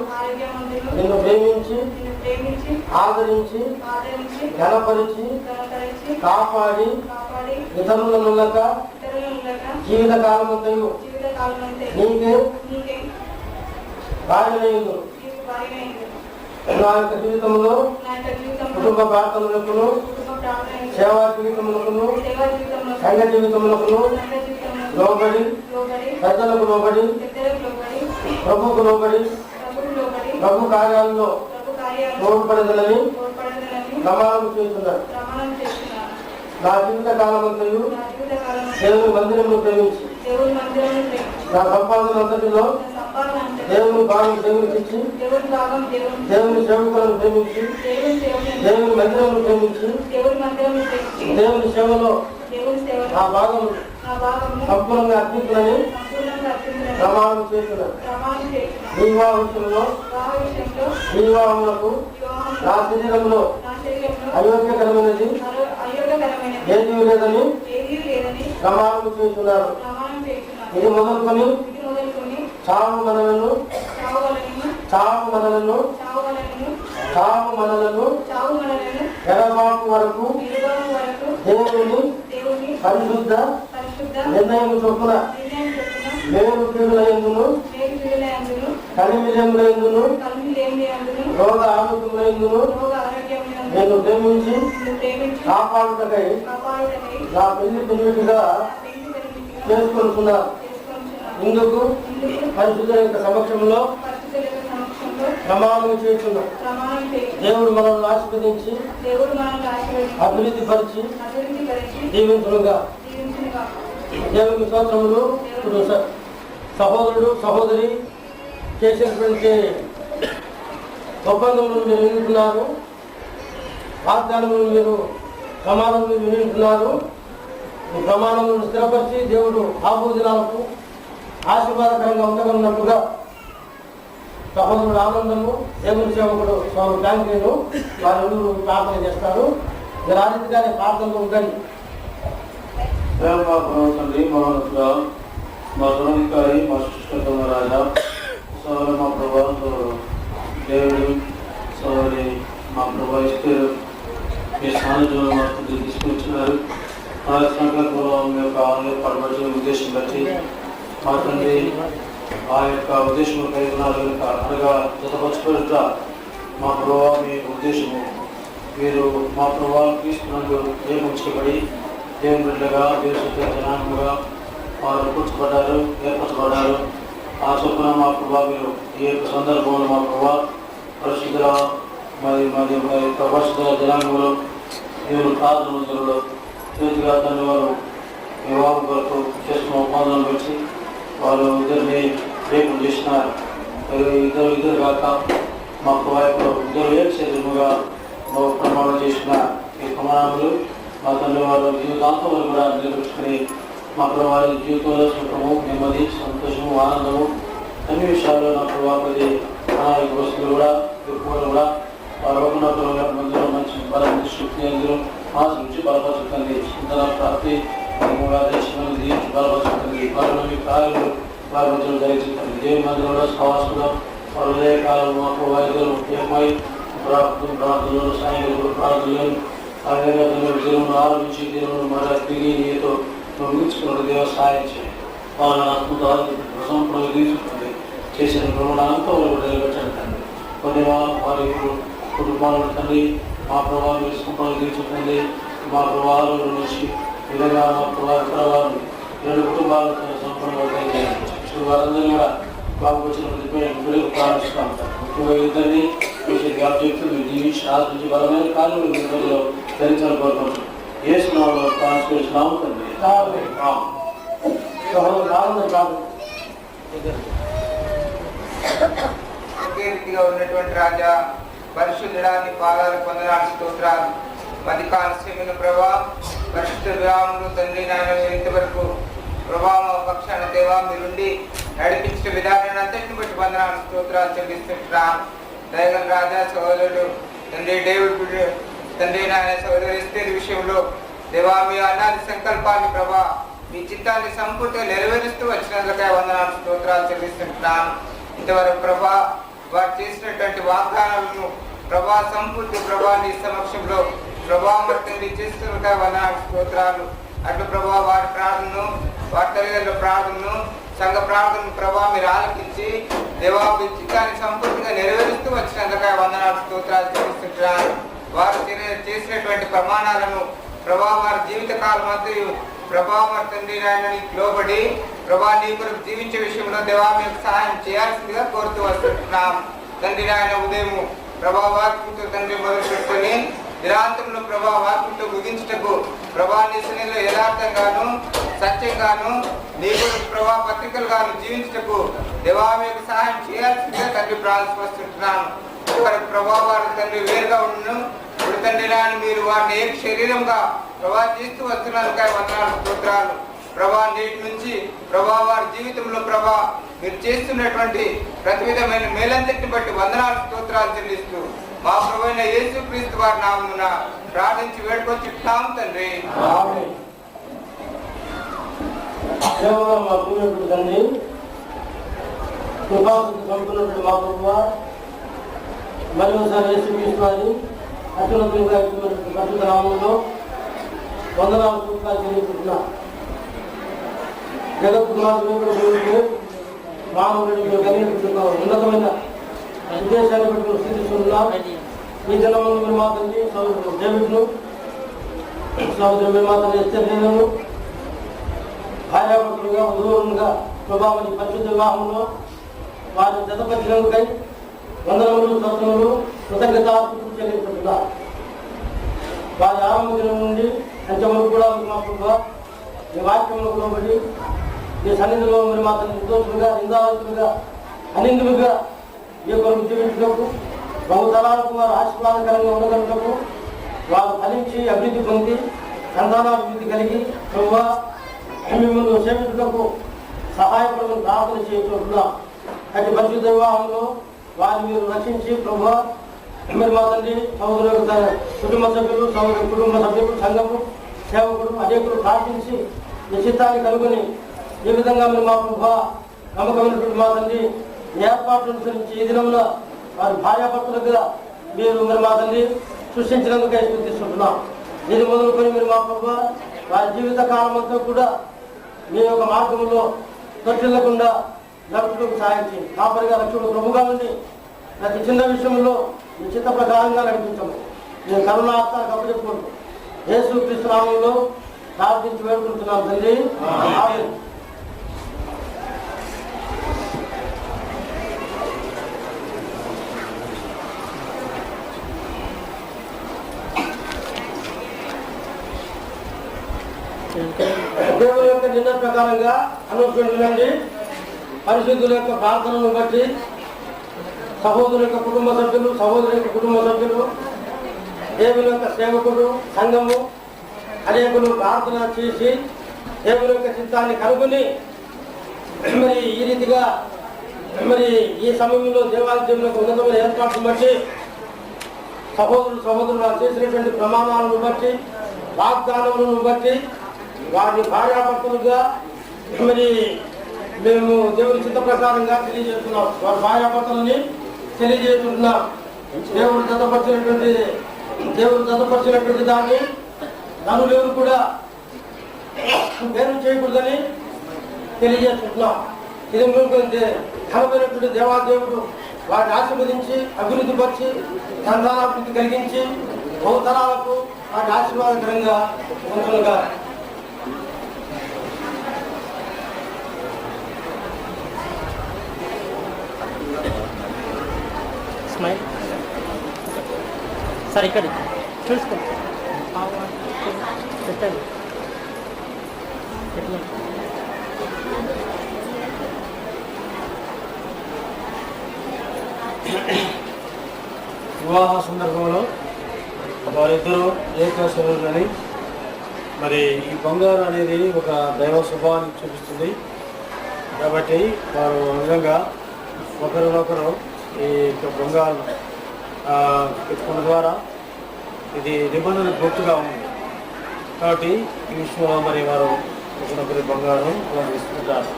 నిన్ను ప్రేమించి ఆదరించి ఘనపరిచి కాపాడి ఇతరుల నుల్లక జీవిత కాలమంతయు నీకే భార్యనైందు. నా యొక్క జీవితంలో కుటుంబ ప్రార్థనలకు సేవా జీవితములకు సంఘ జీవితములకు లోబడి పెద్దలకు లోబడి ప్రభువుకు లోబడి ప్రభు కార్యాలలో తోడ్పడదలని ప్రమాణం చేస్తున్నారు. నా జీవిత కాలమంతయు దేవుని మందిరమును ప్రేమించి నా సంపాదన అంతటిలో దేవుని భాగం దేవునికి ఇచ్చి దేవుని సేవకులను ప్రేమించి దేవుని మందిరమును ప్రేమించి దేవుని సేవలో నా భాగం సంపూర్ణంగా అర్పించాలని ప్రమాణం చేస్తున్నారు. ఈ వివాహ విషయంలో ఈ వివాహములకు నా శరీరంలో అయోగ్యకరమైనది ఏదీ లేదని ప్రమాణం చేస్తున్నారు. ఇది మొదలుకొని చావు మనలను ఎడబాటు వరకు దేవుని పరిశుద్ధ నిర్ణయం చొప్పున మేలు కీడులయందును కలిమిలయందును రోగ ఆరోగ్యములందును నేను ప్రేమించి కాపాడుటకై నా పెళ్లి పెళ్లిగా చేసుకుంటున్నా. ఇందుకు పరిశుద్ధ యొక్క సమక్షంలో ప్రమాణం చేస్తున్నా. దేవుడు మనల్ని ఆశీర్వదించి అభివృద్ధి పరిచి దీవించునుగా. దేవుని స్తోత్రములు. ఇప్పుడు సహోదరుడు సహోదరి చేసినటువంటి ఒప్పందములను మీరు వింటున్నారు, వాగ్దానములను మీరు ప్రమాణములు వింటున్నారు. ఈ ప్రమాణములను స్థిరపరిచి దేవుడు ఆపు దినాలకు ఆశీర్వాదకరంగా ఉండగలిగినట్టుగా సహోదరుడు ఆనందము దేవుని సేవకుడు స్వామి బ్యాంకులను వారు ప్రార్థన చేస్తారు. మీరు ఆ రీతిగానే ప్రార్థనలు ఉండండి. తండ్రి మహోన్నతుడా, మా రుణాధికారి మా సృష్టికర్త రాజా, సోదరు మా ప్రభా, సోదరు దేవుడు, సోదరి మా ప్రభా ఇస్తారు మీ సాన్నిధ్యంలో మా స్థితిని తీసుకొచ్చినారు. ఆ సంకల్పం యొక్క ఏర్పాటు ఉద్దేశం బట్టి మా తండ్రి ఆ యొక్క ఉద్దేశం కలిగి ఉన్నారు కనుక అనగా జతపరచుకుంట మా ప్రభావ మీ ఉద్దేశము మీరు మా ప్రభావం తీసుకున్నందుకు ఏర్పరచబడి దేవుని బిడ్డగా దేశ జనాంగంగా వారు కూర్చోబడ్డారు, ఏర్పరచబడ్డారు. ఆ చొప్పున మా ప్రభావ మీరు ఈ యొక్క సందర్భంలో మా ప్రభావ పరిశుద్ధుల మరి పరిశుద్ధ జనాంగంలో దేవుడు ప్రార్థనలో చేతిగా తండ్రి వారు వివాహం కొరకు చేసుకున్న ఒప్పందం పెట్టి వారు ఇద్దరిని రేపు చేసినారు. ఇద్దరు కాక మా ప్రభావ ఇద్దరు ఏ శరీరముగా ప్రమాణం చేసిన ఈ ప్రమాణములు మా తండ్రి వారు జీవితాంతంలో కూడా నిలబెట్టుకుని మా ప్రభావ జీవితంలో సుఖము, నెమ్మది, సంతోషము, ఆనందము అన్ని విషయాల్లో నా ప్రభావపతి అనారోగ్య వస్తువులు కూడా ఎక్కువలు కూడా వారు ఉన్నప్పుడు మందులో మంచి బలం శక్తి అందరూ ఆశించి బలపరుచుతుంది. చింతన ప్రాప్తి దీనికి బలపరుచుతుంది. వారిలోని కార్యాలు వారి మధ్యలో జరిగించుతుంది. దేవుని మందిరంలో సహవాసంలో వారు ఉదయ కాలం మా ప్రభావితులు ఏమై ప్రార్థనలు సాయంత్రం ప్రార్థనలు ఆ విధంగా దేవుని ఆరంభించి దేవుని మరలా తిరిగి నీతో ముగించుకున్న దేవ సహాయం చేయండి. వారు అద్భుతాలు ప్రసంపలు తీసుకుంటుంది చేసిన ప్రమాణాలతో వాళ్ళు నిలబెట్టండి తండ్రి. కొన్ని వారి కుటుంబాలను తండ్రి మా ప్రభావం తీసుకుంటాను తీసుకుంటుంది. మా ప్రభావాల నుంచి విధంగా మా ప్రభావం 2 కుటుంబాలు సంపూర్ణ వారందరూ కూడా బాబు వచ్చిన ప్రతి ప్రారంభిస్తాం. ముఖ్యంగా ఇద్దరిని ఆబ్జెక్టులు జీవించి ఆలోచించి బలమైన కార్యాలు నిర్వహణలో ధరించాలని కోరుకుంటున్నాం. ఏ స్నామంలో ప్రారంభిస్తున్నాము తండ్రి. ఒకే రీతిగా ఉన్నటువంటి రాజా పరిశుద్ధుడాన్ని పాదాలు పొందడానికి స్తోత్రాలు. మధ్య కాలశ్రమైన ప్రభా పరిశుద్ధ విరామంలో తండ్రి నాయన ఇంతవరకు ప్రభా మా పక్షాన దేవా మీరుండి నడిపించిన విధానాన్ని అంతటిని బట్టి వందనాలు స్తోత్రాలు చెల్లిస్తుంటున్నాను. దయగల రాజా సోదరుడు తండ్రి డేవిడ్ తండ్రి నాయన సోదరు ఎస్తేరు విషయంలో దేవా మీ అనాది సంకల్పాన్ని ప్రభా మీ చిత్తాన్ని సంపూర్తిగా నెరవేరుస్తూ వచ్చినందుకే వందనాలు స్తోత్రాలు చెల్లిస్తుంటున్నాను. ఇంతవరకు ప్రభా వారు చేసినటువంటి వాగ్దానాలను ప్రభా సంపూర్తి ప్రభా నీ సమక్షంలో ప్రభావం చేస్తున్నగా వందనాలు స్తోత్రాలు. అటు ప్రభా వారి ప్రార్థనను వారి తల్లిదండ్రుల ప్రార్థనను సంఘ ప్రార్థనను ప్రభా మీరు ఆలకించి దేవా మీ చిత్తాన్ని సంపూర్తిగా నెరవేరుస్తూ వచ్చినందుకే వందనాలు స్తోత్రాలు చెల్లిస్తుంటున్నాను. వారు చేసినటువంటి ప్రమాణాలను ప్రభా వారి జీవిత కాలం అంతా ప్రభా వారి తండ్రి నాయనకి లోబడి ప్రభా నీ కొరకు జీవించే విషయంలో దేవా మీకు సహాయం చేయాల్సిందిగా కోరుతూ వస్తున్నాం. తండ్రి నాయన ఉదయము ప్రభా వాక్యంతో తండ్రి మొదలు పెట్టుకొని నిరాంతంలో ప్రభా వాక్యంతో ముగించుటకు ప్రభా నీ సన్నిధిలో యథార్థంగాను సత్యంగాను నీ కొరకు ప్రభా పత్రికలుగాను జీవించుటకు దేవా మీకు సహాయం చేయాల్సిందిగా తండ్రి ప్రార్థిస్తున్నాను. వారికి ప్రభా వారి తండ్రి వేరుగా ఉండను ఇప్పుడు తండ్రి నాయన మీరు వారిని ఏక శరీరంగా ప్రభా చేస్తూ వస్తున్నందుకే వందనాలు స్తోత్రాలు. ప్రభా నేటి నుంచి ప్రభా వారి జీవితంలో ప్రభా మీరు చేస్తున్నటువంటి ప్రతి విధమైన మేలంతటిని బట్టి వందనాలు స్తోత్రాలు చెల్లిస్తూ మా ప్రభువైన యేసుక్రీస్తు వారి నామమున ప్రార్థించి వేడుకొచ్చున్నాం తండ్రి. తండ్రి కృపాసక్తి సంపూర్ణుడు మా ప్రభువా మరోసారి యేసుక్రీస్తు వారి అత్యున్నతంగా పరిశుద్ధ నామములో వందనాలు స్తోత్రాలు చెల్లిస్తున్నాం. జగత్కుమారుడు మానవుడికి కలిగిన ఉన్నతమైన ఉద్దేశాన్ని బట్టి స్థితిస్తున్నాం. ఈ జనములు మీరు మాత్రం సోదరుడు డేవిడ్ను సోదరుడు మీరు మాత్రం ఎస్తేను భార్యాభర్తలుగా ఉదూరుగా ప్రభావం పరిశుద్ధ వివాహంలో వారిని జతపరిచినందుకై వందనములు సత్యములు కృతజ్ఞతార్పణలు చెల్లిస్తున్నారు. వారి ఆరంభం నుండి అంచెములు కూడా మా ప్రభావ మీ వాక్యంలో లోబడి మీ సన్నిధిలో మీరు మాత్రం నిర్దోషులుగా నిందావంతులుగా అనిందులుగా మీ కొరకు జీవించటకు బహుతరాలకు వారు ఆశీర్వాదకరంగా ఉండగలుగుటకు వారు ఫలించి అభివృద్ధి పొంది సంతానాభివృద్ధి కలిగి ప్రభావ మిమ్మల్ని సేవించటకు సహాయపడమని ప్రార్థన చేయించుకుంటున్నాం. అటు పరిశుద్ధ వివాహంలో వారిని మీరు రక్షించి ప్రభావ మీరు మా తండ్రి సహోదరు కుటుంబ సభ్యులు సహోదరు కుటుంబ సభ్యులు సంఘము సేవకుడు అనేకులు ప్రార్థించి నిశ్చితాన్ని కనుగొని ఈ విధంగా మీరు మా ప్రభావ నమ్మకమైనటువంటి మా తండ్రి ఏర్పాట్లు అనుసరించి ఈ దినంలో వారి భార్యాభర్తలుగా మీరు మరి మా తండ్రి సృష్టించినందుకే స్తుతిస్తున్నాం. ఇది మొదలుకొని మీరు మా ప్రభావ వారి జీవిత కాలం అంతా కూడా మీ యొక్క మార్గంలో తొట్టిల్లకుండా నడుపుటకు సహాయం చేయండి. కాపరిగా రక్షకుడు ప్రభుగా ఉండి ప్రతి చిన్న విషయంలో మీ చిత్త ప్రకారంగా నడిపించము. నేను కరుణాత్మకు అప్పచెప్పుకుంటూ యేసుక్రీస్తు నామములో ప్రార్థించి వేడుకుంటున్నాం తండ్రి. ఆమేన్. దేవుని యొక్క నిర్ణయ ప్రకారంగా అనుకుంటున్నాండి. పరిశుద్ధుల యొక్క ప్రార్థనను బట్టి సహోదరు యొక్క కుటుంబ సభ్యులు సహోదరు యొక్క కుటుంబ సభ్యులు దేవుని యొక్క సేవకుడు సంఘము అనేకులు ప్రార్థన చేసి దేవుని యొక్క చిత్తాన్ని కనుగొని మరి ఈ రీతిగా మరి ఈ సమయంలో దేవాలయం యొక్క ఉన్నతమైన ఏర్పాట్లు బట్టి సహోదరులు చేసినటువంటి ప్రమాణాలను బట్టి వాగ్దానములను బట్టి వారిని భార్యాభర్తలుగా మరి మేము దేవుని చిత్త ప్రకారంగా తెలియజేస్తున్నాం. వారి భార్యాభర్తలని తెలియజేస్తున్నాం. దేవుడు జతపరిచినటువంటి దాన్ని నలుగురు కూడా వేరు చేయకూడదని తెలియజేస్తున్నాం. ఇది ముందుకుంటే ఘనమైనటువంటి దేవాదేవుడు వారిని ఆశీర్వదించి అభివృద్ధి పరిచి సంతానాభివృద్ధి కలిగించి బహుతరాలకు వారి ఆశీర్వాదకరంగా ఉంటుండగా స్మైల్ సార్ ఇక్కడ చూసుకోండి పెట్టండి. వివాహ సందర్భంలో వారిద్దరూ ఏకాశరులని. మరి ఈ బంగారం అనేది ఒక దైవ స్వభావాన్ని చూపిస్తుంది కాబట్టి వారు విధంగా ఒకరినొకరు ఈ యొక్క బంగారం పెట్టుకున్న ద్వారా ఇది నిబంధన గుర్తుగా ఉంది కాబట్టి ఈ విషయంలో మరి వారు ఒకరినొకరి బంగారం వారు తీసుకుంటారు.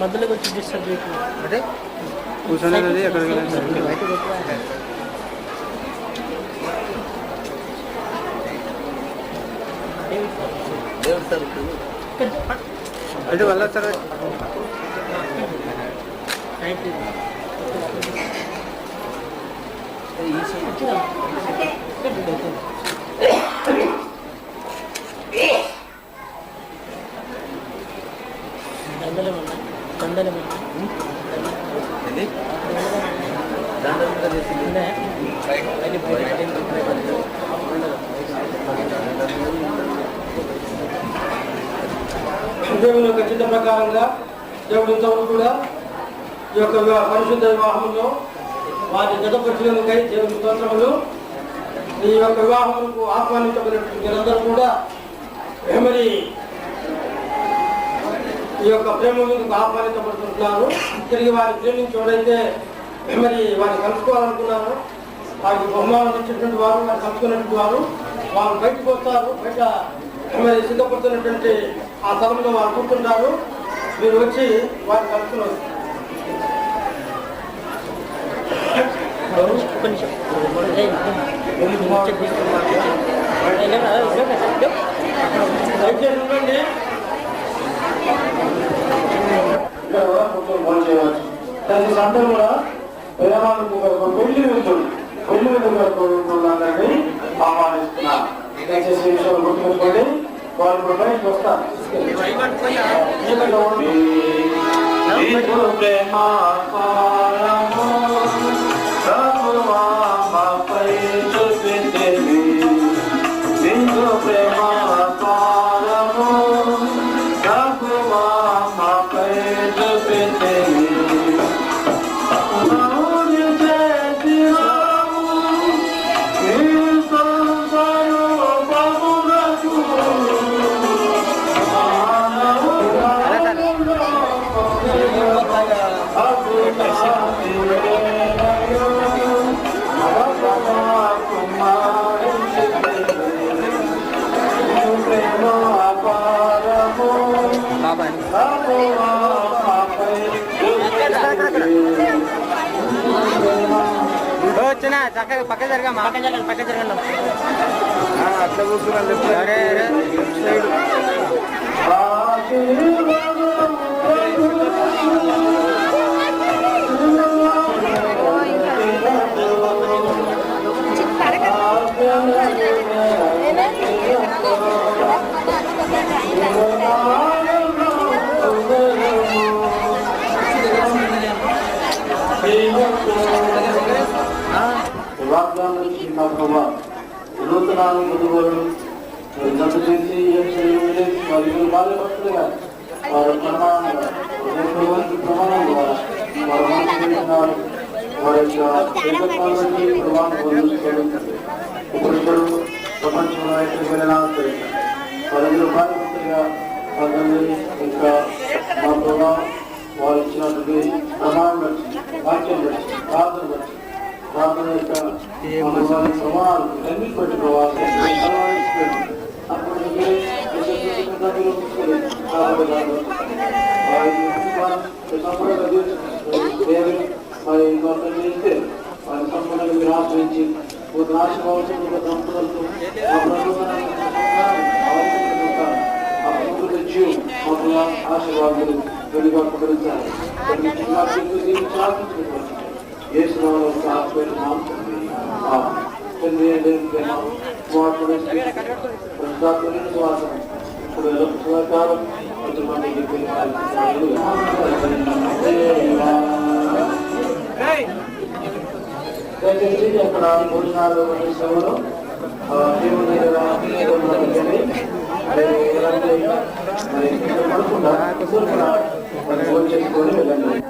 మధ్యలోకి వచ్చి డిస్టర్బ్ అంటే కూర్చొని ఎక్కడికి అంటే వెళ్ళ సార్ దేవుని యొక్క చిత్త ప్రకారంగా దేవుడు ఇంతవరకు కూడా ఈ యొక్క పరిశుద్ధ వివాహంలో వారిని జతపరిచినందుకై దేవుని స్తోత్రములు. ఈ యొక్క వివాహములకు ఆహ్వానించబడినటువంటి మీరందరూ కూడా మరి ఈ యొక్క ప్రేమ ముందుకు ఆహ్వానించబడుతుంటున్నారు. తిరిగి వారిని ప్రేమించోడైతే మరి వారిని కలుసుకోవాలనుకున్నారు. వారికి బహుమానం ఇచ్చినటువంటి వారు వారు కలుసుకున్నటువంటి వారు బయటకు వస్తారు. బయట మరి సిద్ధపడుతున్నటువంటి ఆ స్థలంలో వారు కూర్చుంటారు. మీరు వచ్చి వారిని కలుసుకున్నారు. దయచేసి ఉండండి. ప్రతి సందర్భం కూడా ప్రేమానికి పెళ్లి అందరినీ ఆహ్వానిస్తున్నారు. దయచేసి విషయాలు గుర్తుపెట్టుకోండి. వాళ్ళు ఇప్పుడు బయటకు వస్తారు. పక్క జరగండి అట్లా కూర్చున్నాను. నూతనాలు ముందుగోడు జత చేసి ఏం చేయలేదు. వారు బాధపడుతుంది వారు ప్రమాణం ద్వారా వారు మనసు పెట్టినారు. వారి యొక్క ఏకత్వాన్ని ప్రమాణం పొందుతారు. ఇప్పుడు ప్రపంచంలో ఎక్కడికి వెళ్ళినా వారందరూ బాధపడుతుందిగా వారిని ఇంకా మా ప్రభావం వారు ఇచ్చినటువంటి ప్రమాణం బట్టి వాక్యం బట్టి ప్రార్థన బట్టి ప్రార్థన యొక్క ప్రమాణాలు అన్ని పెట్టుకోవాలి. మరి గవర్నమెంట్ చేస్తే వారి సంపదలు మీరు ఆశ్రయించి ఒక ఆశీర్వాదంతో సంపదలతో ఆశీర్వాదాలు వెలుగొట్టబడించాలి. దయచేసి అక్కడ భోజనాలు సేవలు దేవుని దగ్గర పడకుండా ఫోన్ చెప్పుకొని వెళ్ళండి.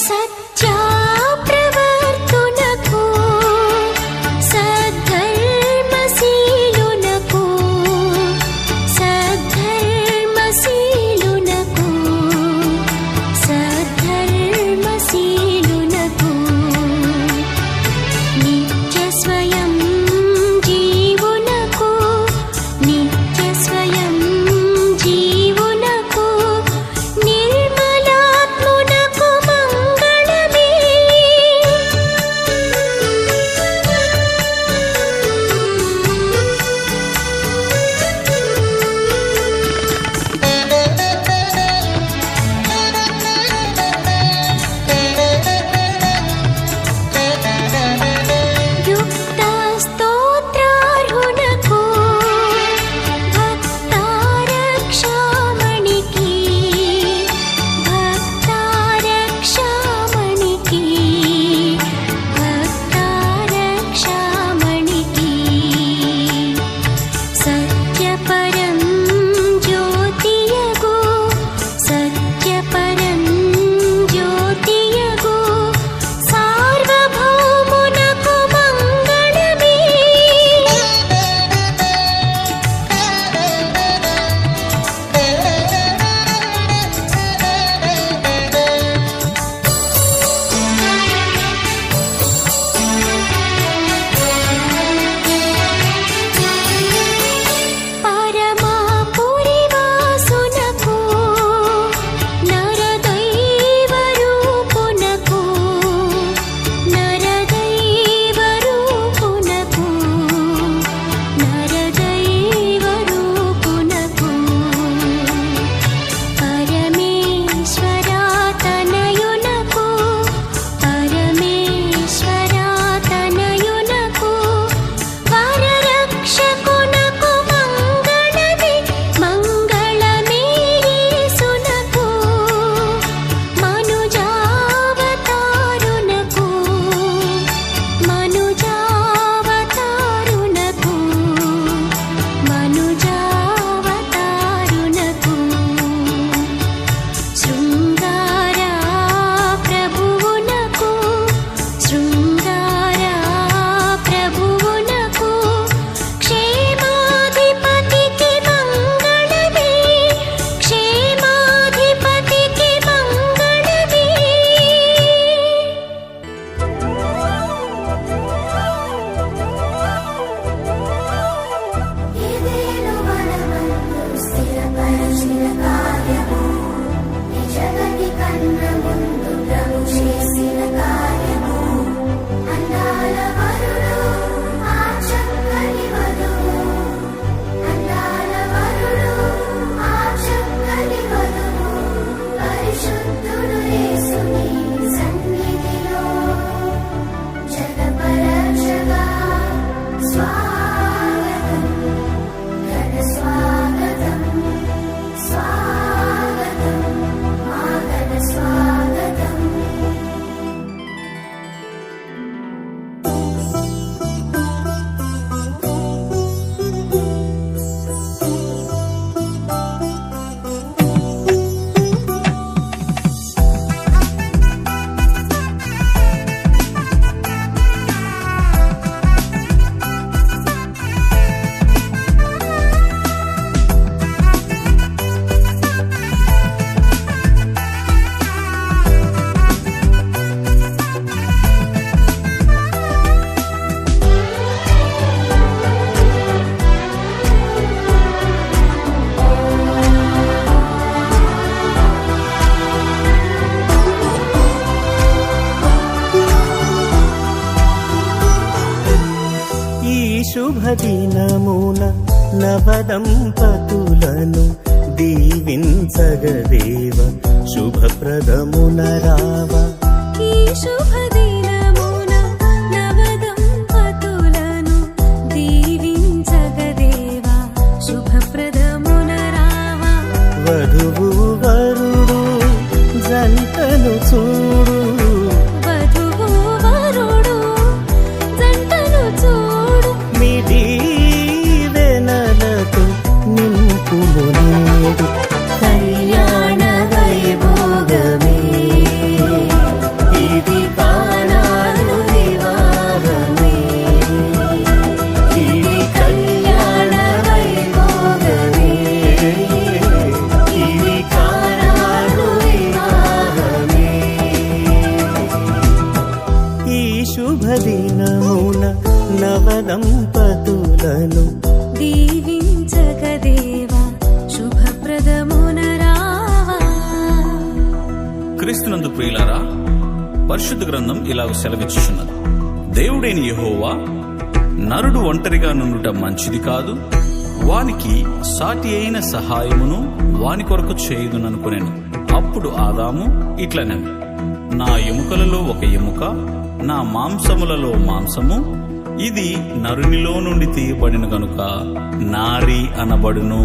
సత్య దినమున నవదంపతులను దీవించగదేవ శుభప్రదమున రావా. ఈ శుభదినమున నవదంపతులను దీవించగదేవా శుభప్రదమున రావా. వధువు వరుడు జంటను చూడు, వధువు వరుడు జంటను చూడు, మీ దీవెనలతో నింపుము నేడు కళ్యాణ వైభోగమే. ఇది కానాను వివాహమే, ఇది కళ్యాణ వైభోగమే, ఇది కానాను వివాహమే. ఈ శుభదినమున నవదంపతులను దీవించగదేవా శుభప్రదమున రావా. క్రీస్తునందు ప్రియులారా, పరిశుద్ధ గ్రంథం ఇలాగ సెలవిచ్చుచున్నది. దేవుడైన యెహోవా నరుడు ఒంటరిగా నుండుట మంచిది కాదు, వానికి సాటి అయిన సహాయమును వాని కొరకు చేయుదుననుకొనెను. అప్పుడు ఆదాము ఇట్లనెను, నా ఎముకలలో ఒక ఎముక, నా మాంసములలో మాంసము, ఇది నరునిలో నుండి తీయబడిన గనుక నారి అనబడును.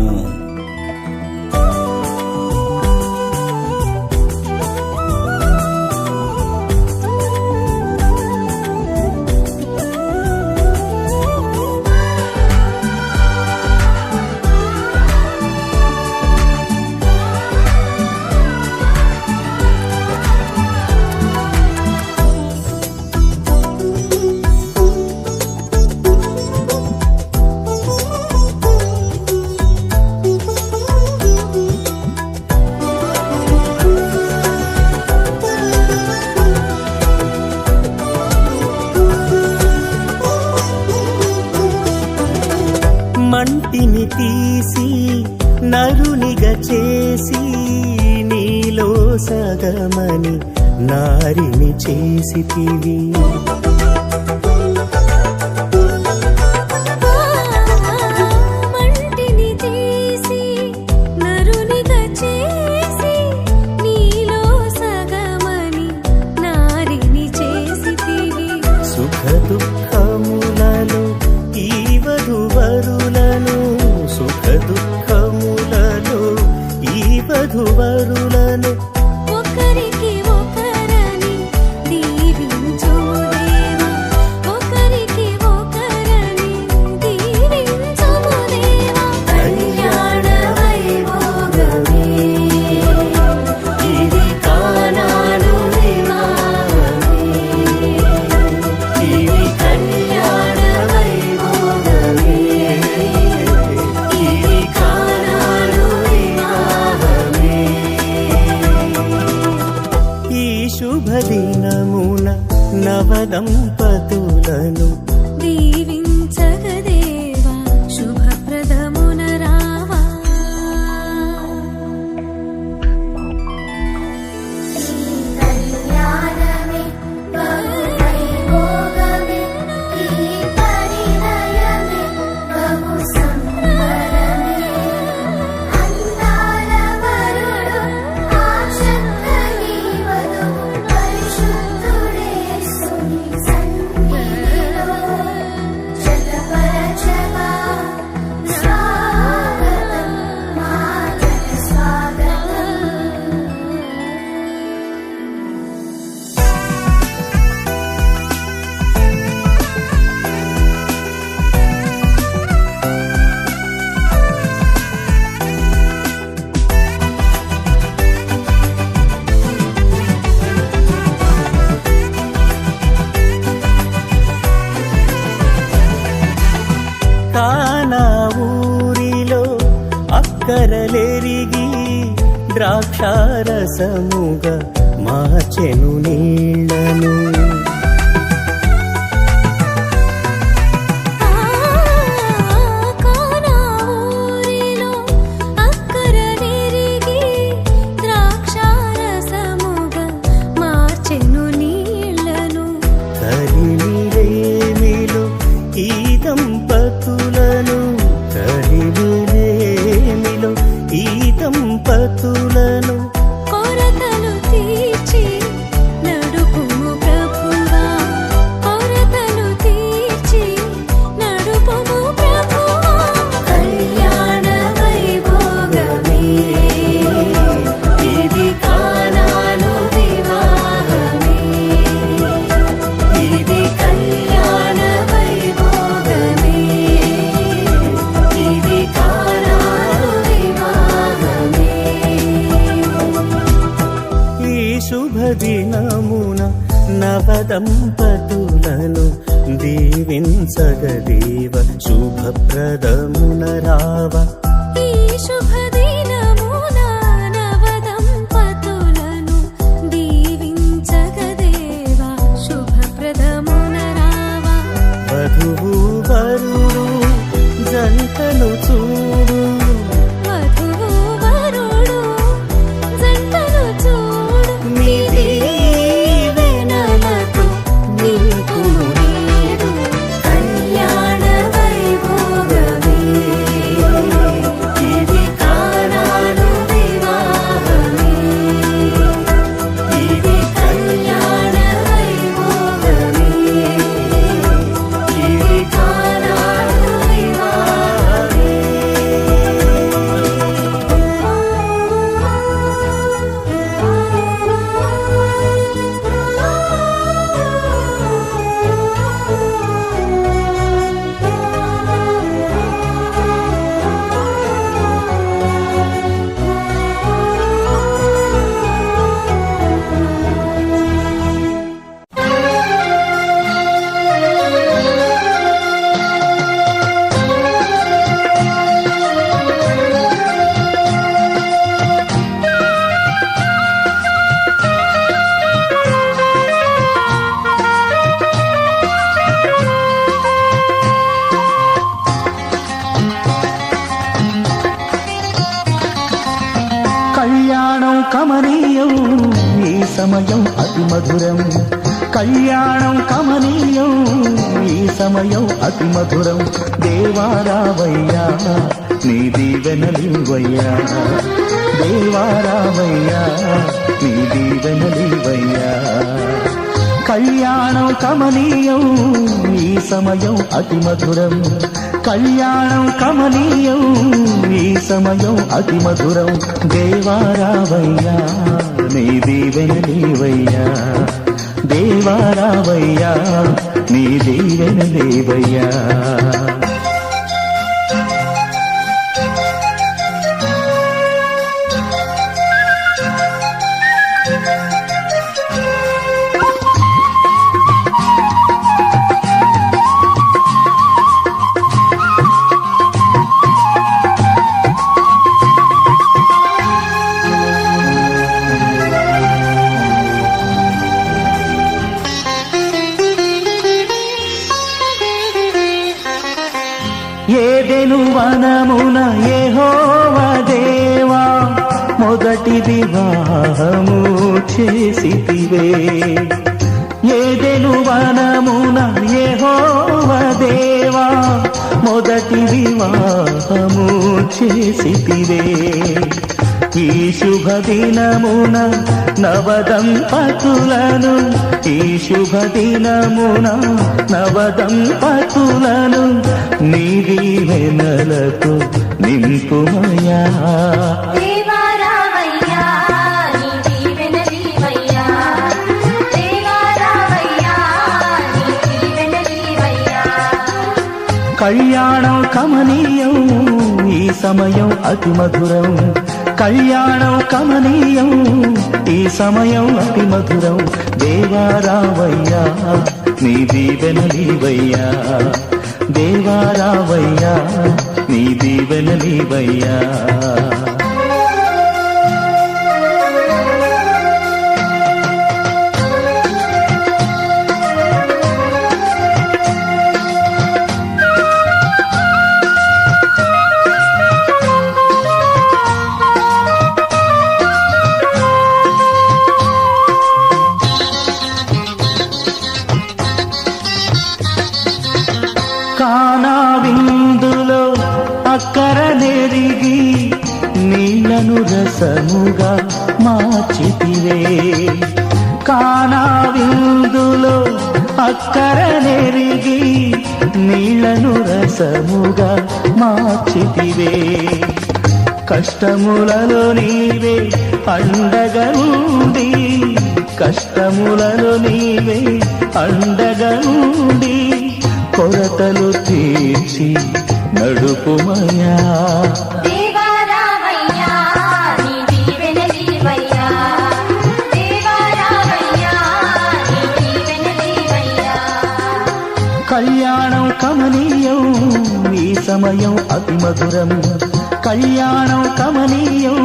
మంటిని తీసి నరునిగా చేసి నీలో సగమని నారిని చేసితివి. మంటిని తీసి నరునిగా చేసి నీలో సగమని నారిని చేసితివి. సుఖ దుఃఖములలో ఈ వధువరులను, సుఖ దుఃఖములలో ఈ వధువరులను ఒకరికి ఒకరని దీవించుము దేవా, ఒకరికి ఒకరని దీవించుము దేవా. కళ్యాణ వైభోగమే, ఇది కానాను వివాహమే, ఇది కళ్యాణ వైభోగమే, ఇది కానాను వివాహమే. ఈ శుభదినమున నవదంపతులను దీవించగదేవా శుభప్రదమున రావా. కళ్యాణమే బహు వైభోగమే, ఈ పరిణయమే బహు సంబరమే. అందాల వరుడు ఆ చక్కని వధువు పరిశుద్ధుడేసుని సన్నిధిలో జతపరచగా స్వాగతం, మా జన స్వాగతం. కానా ఊరిలో అక్కరలెరిగి ద్రాక్షారసముగా మార్చెను నీళ్లను. కానా ఊరిలో అక్కరనెరిగి ద్రాక్షారసముగా మార్చెను నీళ్లను. తరిమిరేమిలో ఈ దంపతులు శుభదినమున నవదంపతులను దీవించగదేవ శుభప్రదమున రావ. ఈ శుభదినమున నవదంపతులను దీవించగదేవా శుభప్రదమున రావ. వధువు వరుడు జంటను చూడు, వధువు వరుడు జంటను చూడు. నీ దీవెనలతో నింపుము నేడు కళ్యాణ వైభోగమే. ఇది కానాను వివాహమే. ఇది కళ్యాణ వైభోగమే. ఇది కానాను కళ్యాణం కమనీయం ఈ సమయం అతి మధురం. కళ్యాణం కమనీయం ఈ సమయం అతి మధురం. దేవారావయ్యా నీ దీవెనలివయ్యా, దేవారావయ్యా నీ దీవెనలివయ్యా. కళ్యాణం కమనీయం ఈ సమయం అతి మధురం. కళ్యాణం కమనీయం ఈ సమయం అతి మధురం. దేవారావయ్యా నీ దీవెనలివయ్యా, దేవారావయ్యా నీ దీవెనలివయ్యా. ఏదెను వనమున యెహోవా దేవా మొదటి వివాహము చేసితివే. ఏదెను వనమున యెహోవా దేవా మొదటి వివాహము చేసితివే. ఈ శుభదినమున నవదంపతులను, ఈ శుభదినమున నవదంపతులను నీ దీవెనలతో నింపుమయా. దేవారావయ్యా నీ దీవెనలివయ్యా. దేవారావయ్యా నీ దీవెనలివయ్యా. కళ్యాణం కమనీయం ఈ సమయం అతి మధురం. కళ్యాణం కమనీయం ఈ సమయం అతి మధురం. దేవారావయ్యా నీ దీవెనలివయ్యా, దేవారావయ్యా నీ దీవెనలివయ్యా. కానా విందులో అక్కర నెరిగి నీళ్లను రసముగా మార్చితివే. కానా విందులో అక్కర నెరిగి నీళ్లను రసముగా మార్చితివే. కష్టములలో నీవే అండగా ఉండి, కష్టములలో నీవే అండగా ఉండి కొరతలు తీర్చి నడుపుమయా. దేవారావయ్యా నీ దీవెనలివయ్యా. దేవారా కళ్యాణం కమనీయం ఈ సమయం అతి మధురం, కళ్యాణం కమనీయం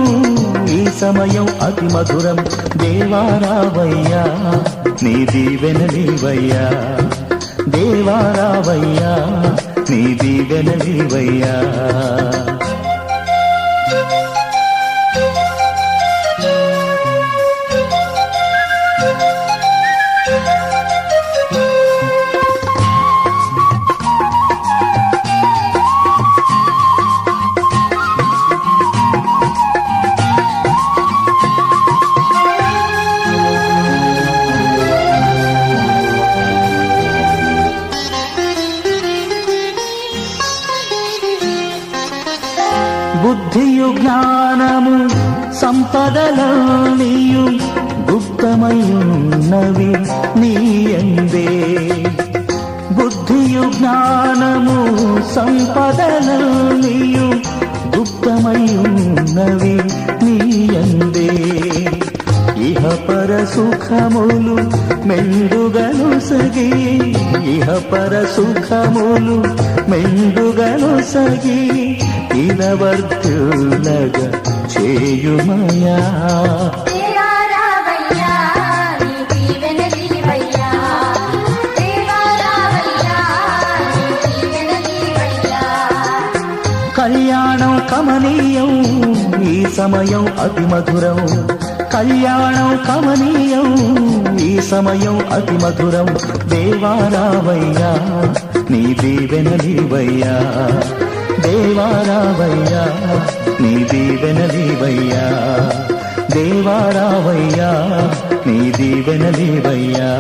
ఈ సమయం అతి మధురం. దేవారావయ్యా నీ దీవెనలివయ్యా, దేవారావయ్యా నీ దీవెనలివయ్యా. బుద్ధియు జ్ఞానము సంపదలన్నీయు గుప్తమయున్నవి నీయందే, బుద్ధియు జ్ఞానము సంపదలన్నీయు గుప్తమయున్నవి నీయందే. ఇహ పర సుఖములు మెండుగను సగి, ఇహ పర సుఖములు మెండుగను సగి ఇనవర్తులగ చేయుమయా. కళ్యాణం కమనీయం ఈ సమయం అతి మధురం, కళ్యాణం కమనీయం ఈ సమయం అతి మధురం. దేవారావయ్యా నీ దీవెనలివయ్యా, దేవారావయ్యా నీ దీవెనలివయ్యా, దేవారావయ్యా నీ దీవెనలివయ్యా.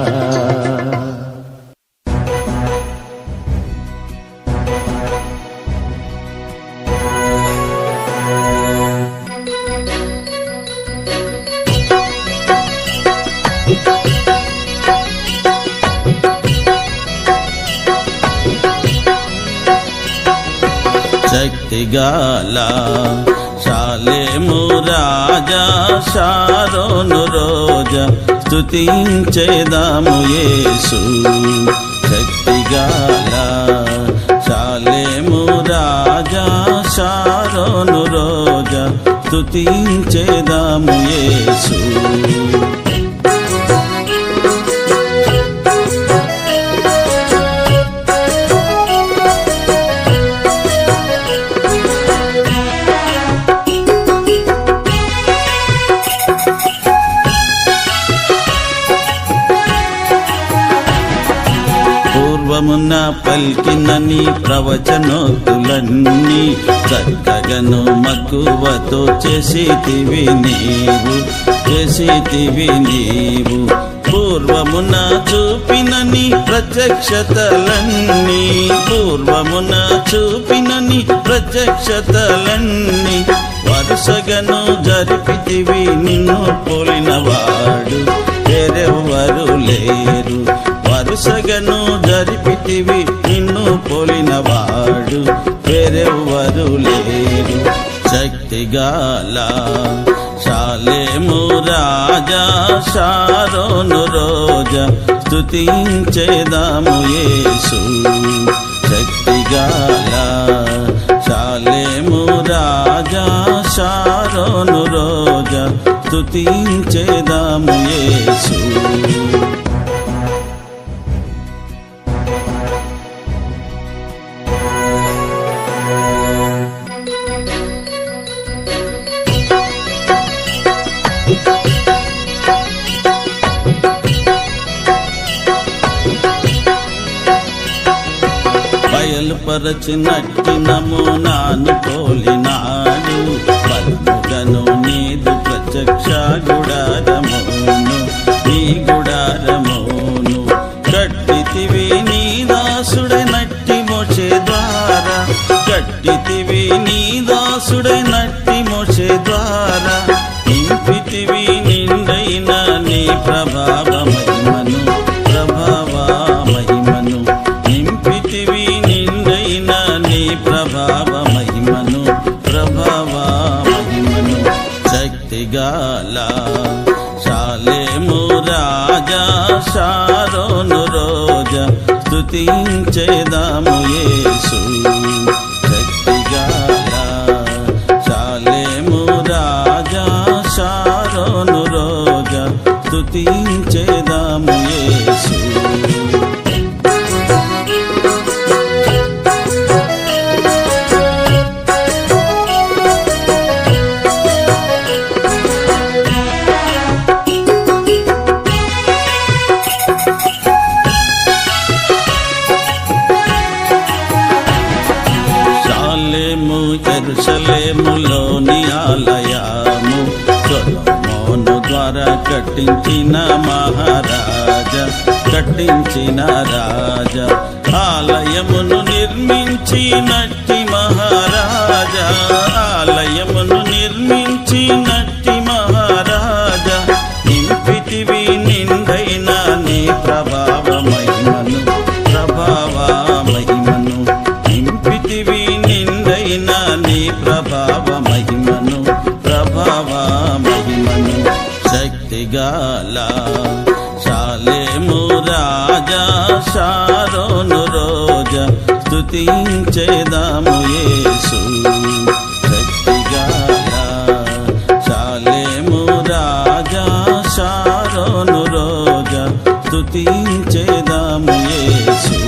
శక్తిగాల శాలేము రాజా షారోను రోజా స్తుతించేదాము యేసు. శక్తిగాల శాలేము రాజా షారోను రోజా స్తుతించేదాము యేసు. పూర్వమున పల్కిన నీ ప్రవచనోక్తులన్నీ చక్కగను మక్కువతో చేసితివి నీవు, చేసితివి నీవు. పూర్వమున చూపిన నీ ప్రత్యక్షతలన్నీ, పూర్వమున చూపిన నీ ప్రత్యక్షతలన్నీ వరుసగను జరిపితివి. నిన్ను పోలినవాడు వేరెవ్వరు లేరు, వరుసగను జరిపితివి. నిన్ను పోలినవాడు వేరెవ్వరు లేరు. శక్తిగాల శాలేము రాజా షారోను రోజా స్తుతించేదాము యేసు. శక్తిగాల శాలేము రాజా షారోను రోజా స్తుతించేదాము యేసు. బయలుపరచినట్టి నమూనాను పోలినాడు, బలముగను నీదు ప్రత్యక్ష గుడారమును, నీ గుడారమును కట్టితివి నీ దాసుడైనట్టి మోషే ద్వారా, కట్టితివి నీ దాసుడైనట్టి మోషే ద్వారా. నింపితివి నిండైన నీ ప్రభావ మహిమను, ప్రభావ మహిమను నింపితివి నిండైన నీ ప్రభావ మహిమను, ప్రభావ మహిమను. శక్తిగాల శాలేము రాజా షారోను రోజా స్తుతించేదాము యేసు. శక్తిగల శాలేము రాజా షారోను రోజా స్తుతించేదాము యేసు. యెరూషలేములోని ఆలయము సొలొమోను ద్వారా కట్టించిన రాజా ఆలయమును నిర్మించినట్టి మహారాజా నింపితివి నిండైన నీ ప్రభావ మహిమను నింపితివి నిండైన నీ ప్రభావ మహిమను శక్తిగల శాలేము రాజా షారోను రోజా స్తుతించేదాము యేసు. శక్తిగల శాలేము రాజా షారోను రోజా స్తుతించేదాము యేసు.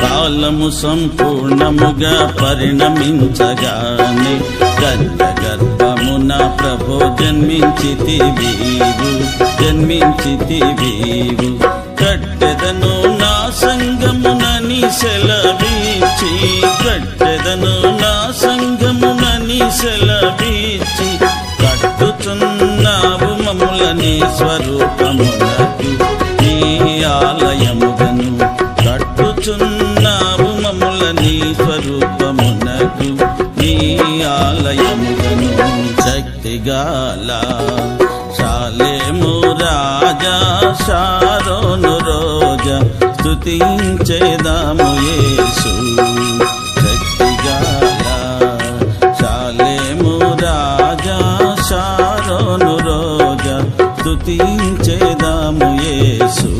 కాలము సంపూర్ణముగా పరిణమించగానే కన్య గర్భమున ప్రభు జన్మించితివీవు కట్టెదను నా సంగమునని సెలవిచ్చి కట్టుచున్నావు మమ్ముల నీ స్వరూపమునకు నీ ఆలయముగను కట్టుచున్నావు మమ్ముల నీ స్వరూపమునకు నీ ఆలయముగను. శక్తిగల శాలేము రాజా షారోను రోజా స్తుతించేదాము యేసు. శక్తిగల శాలేము రాజా షారోను రోజా స్తుతించేదాము యేసు.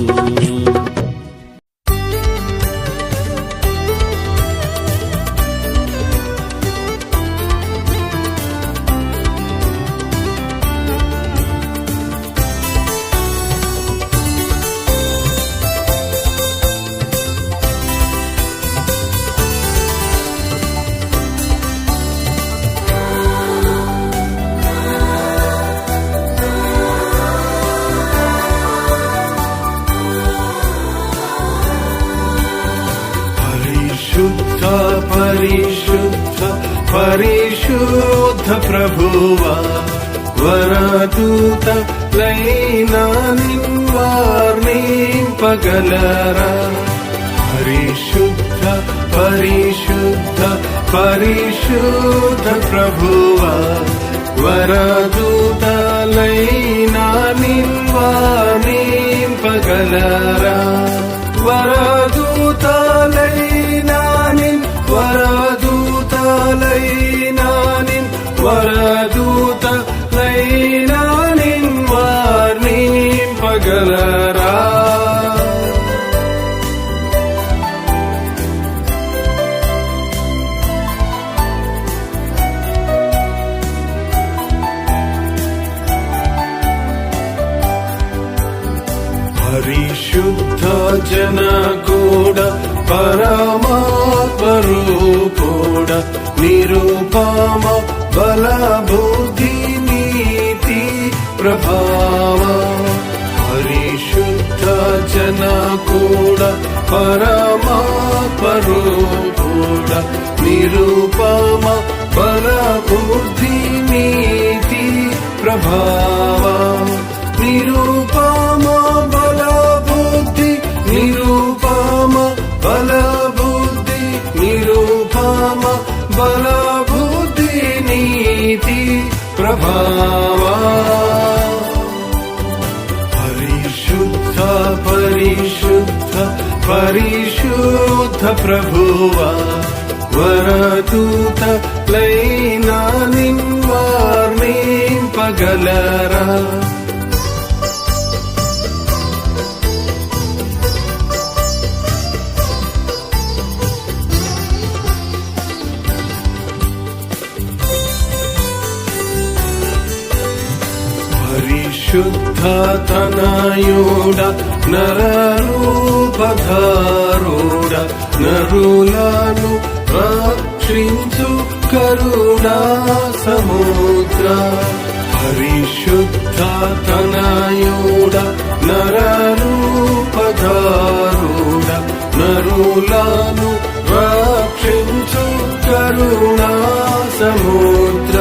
పరిశుద్ధ ప్రభువా వరదూత లైనా నిన్వార్నింపగలరా. పరిశుద్ధ ప్రభువా వరదూత లైనా నిన్వార్నింపగలరా. వరదూతలైనానిన్ వార్నింపగలరా. పరిశుద్ధ జనగూడ పరమాత్మరూపూడ నిరూపమ బల బుద్ధి నీతి ప్రభావ. పరిశుద్ధ జనగూడ పరమాత్మరూపూడ నిరూపమ బల బుద్ధి నీతి ప్రభావ. నిరూపమ బల బుద్ధి నిరూపమ బల బుద్ధి నిరూపమ బల బుద్ధి నీతి ప్రభావ. పరిశుద్ధ పరిశుద్ధ ప్రభువా వరదూత లైనా నిన్వార్నింపగలరా పరిశుద్ధ తనయుడ నరరూపధారుడ నరులను రక్షించు కరుణా సముద్ర పరిశుద్ధ తనయుడ నరరూపధారుడ నరులను రక్షించు కరుణా సముద్ర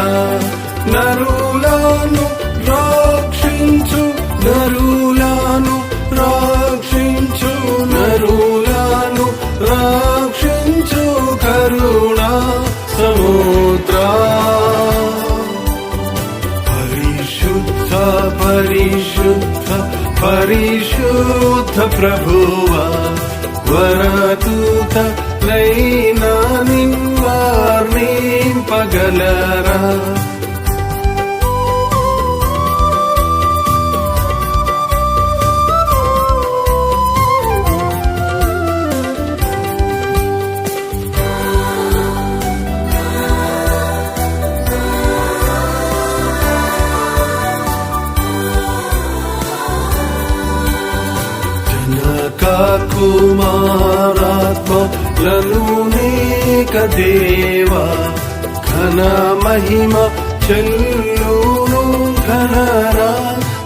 నరులను రక్షించు నరులను రక్షించు నరులను రక్షించు కరుణా సముద్ర పరిశుద్ధ పరిశుద్ధ పరిశుద్ధ ప్రభువా వరదూత లైనా నిన్వార్నింపగలరా కుమారాత్మలను నేక దేవా ఘన మహిమ చెల్లును ఘనరా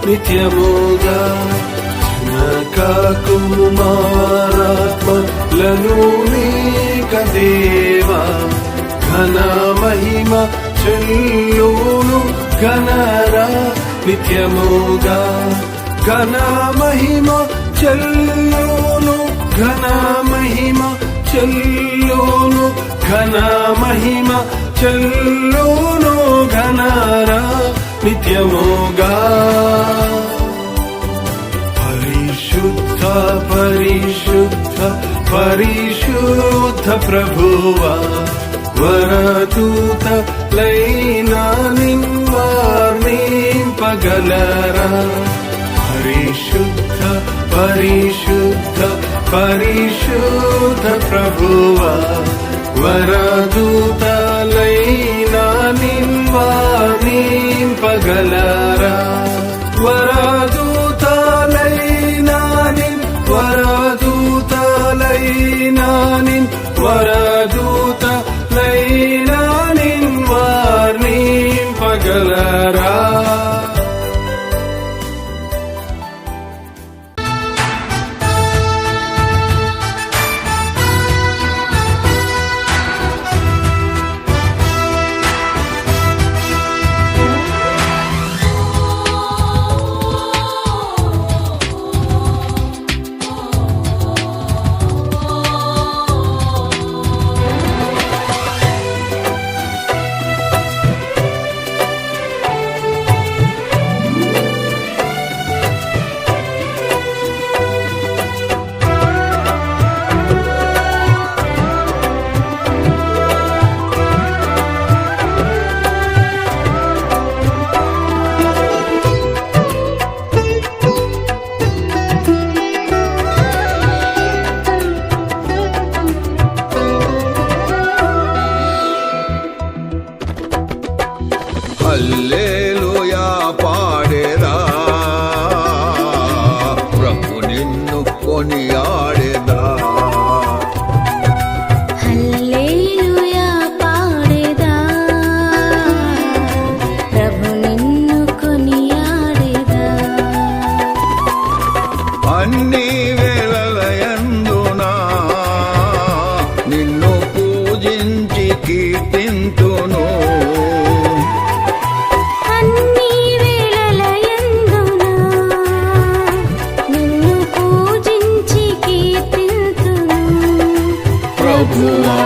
నిత్యముగా జనక కుమారాత్మలను నేక దేవా ఘన మహిమ చెల్లును ఘనరా నిత్యముగా ఘన మహిమ చెల్లును ఘన మహిమ చెల్లును ఘన మహిమ చెల్లును ఘనరా నిత్యముగా పరిశుద్ధ పరిశుద్ధ పరిశుద్ధ ప్రభువా వరదూత లైనా నిన్వార్నింపగలరా పరిశుద్ధ పరిశుద్ధ పరిశుద్ధ ప్రభువా వరదూత లైనా నిన్వార్నింపగలరా వరదూత లైనా వరదూత లైనా వరదూత లైనా నిన్వార్నింపగలరా హల్లెలూయా పాడేదా ప్రభు నిన్ను కొనియాడేదా హల్లెలూయా పాడేదా ప్రభు నిన్ను కొనియాడేదా అన్ని వేళలయందునా నిన్ను పూజించి కీర్తింతును ప్రభువా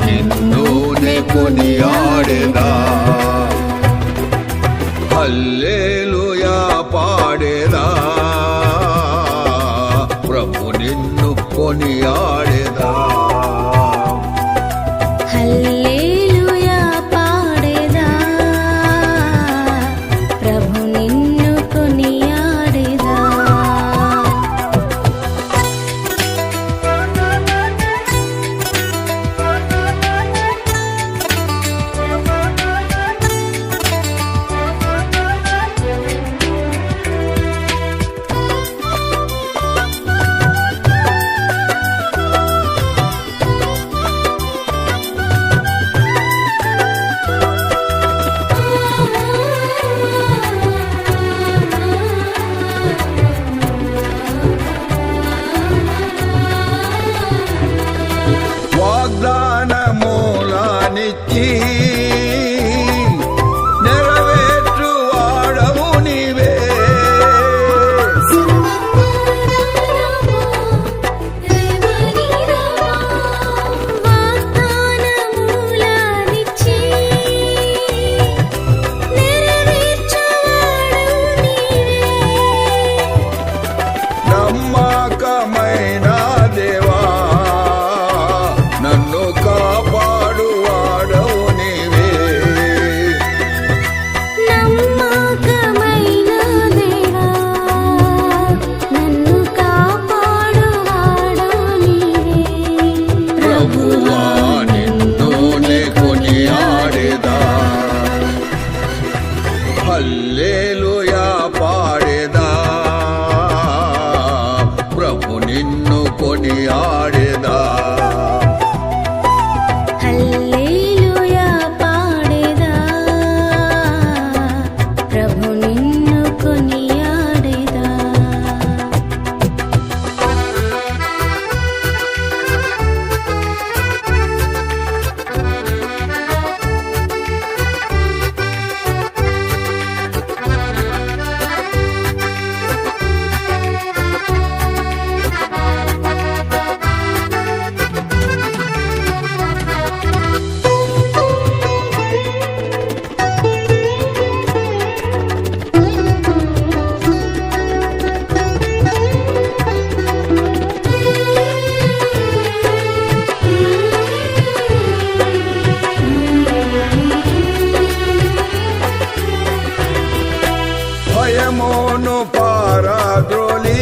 నిన్ను నే కొనియాడేదా హల్లెలూయా పాడేదా ప్రభు కొనియాడేదా హల్లెలూయా పాడేదా ప్రభు నిన్ను కొనియాడేదా వాగ్దానమూలానిచ్చి నెరవేర్చువాడవు నీవే వాగ్దానములనిచ్చి నెరవేర్చువాడు నీవే నమ్మకమైన దేవా నన్ను కాపాడువాడవు నీవే నమ్మకమైన దేవా నన్ను కాపాడువాడు నీవే ప్రభువా నిన్ను నే కొనియాడేదా హల్లెలూయా పాడేదా ప్రభు నిన్ను కొనియాడేదా హల్లెలూయా పాడేదా ప్రభు నిన్ను కొనియాడేదా భయమును పారద్రోలి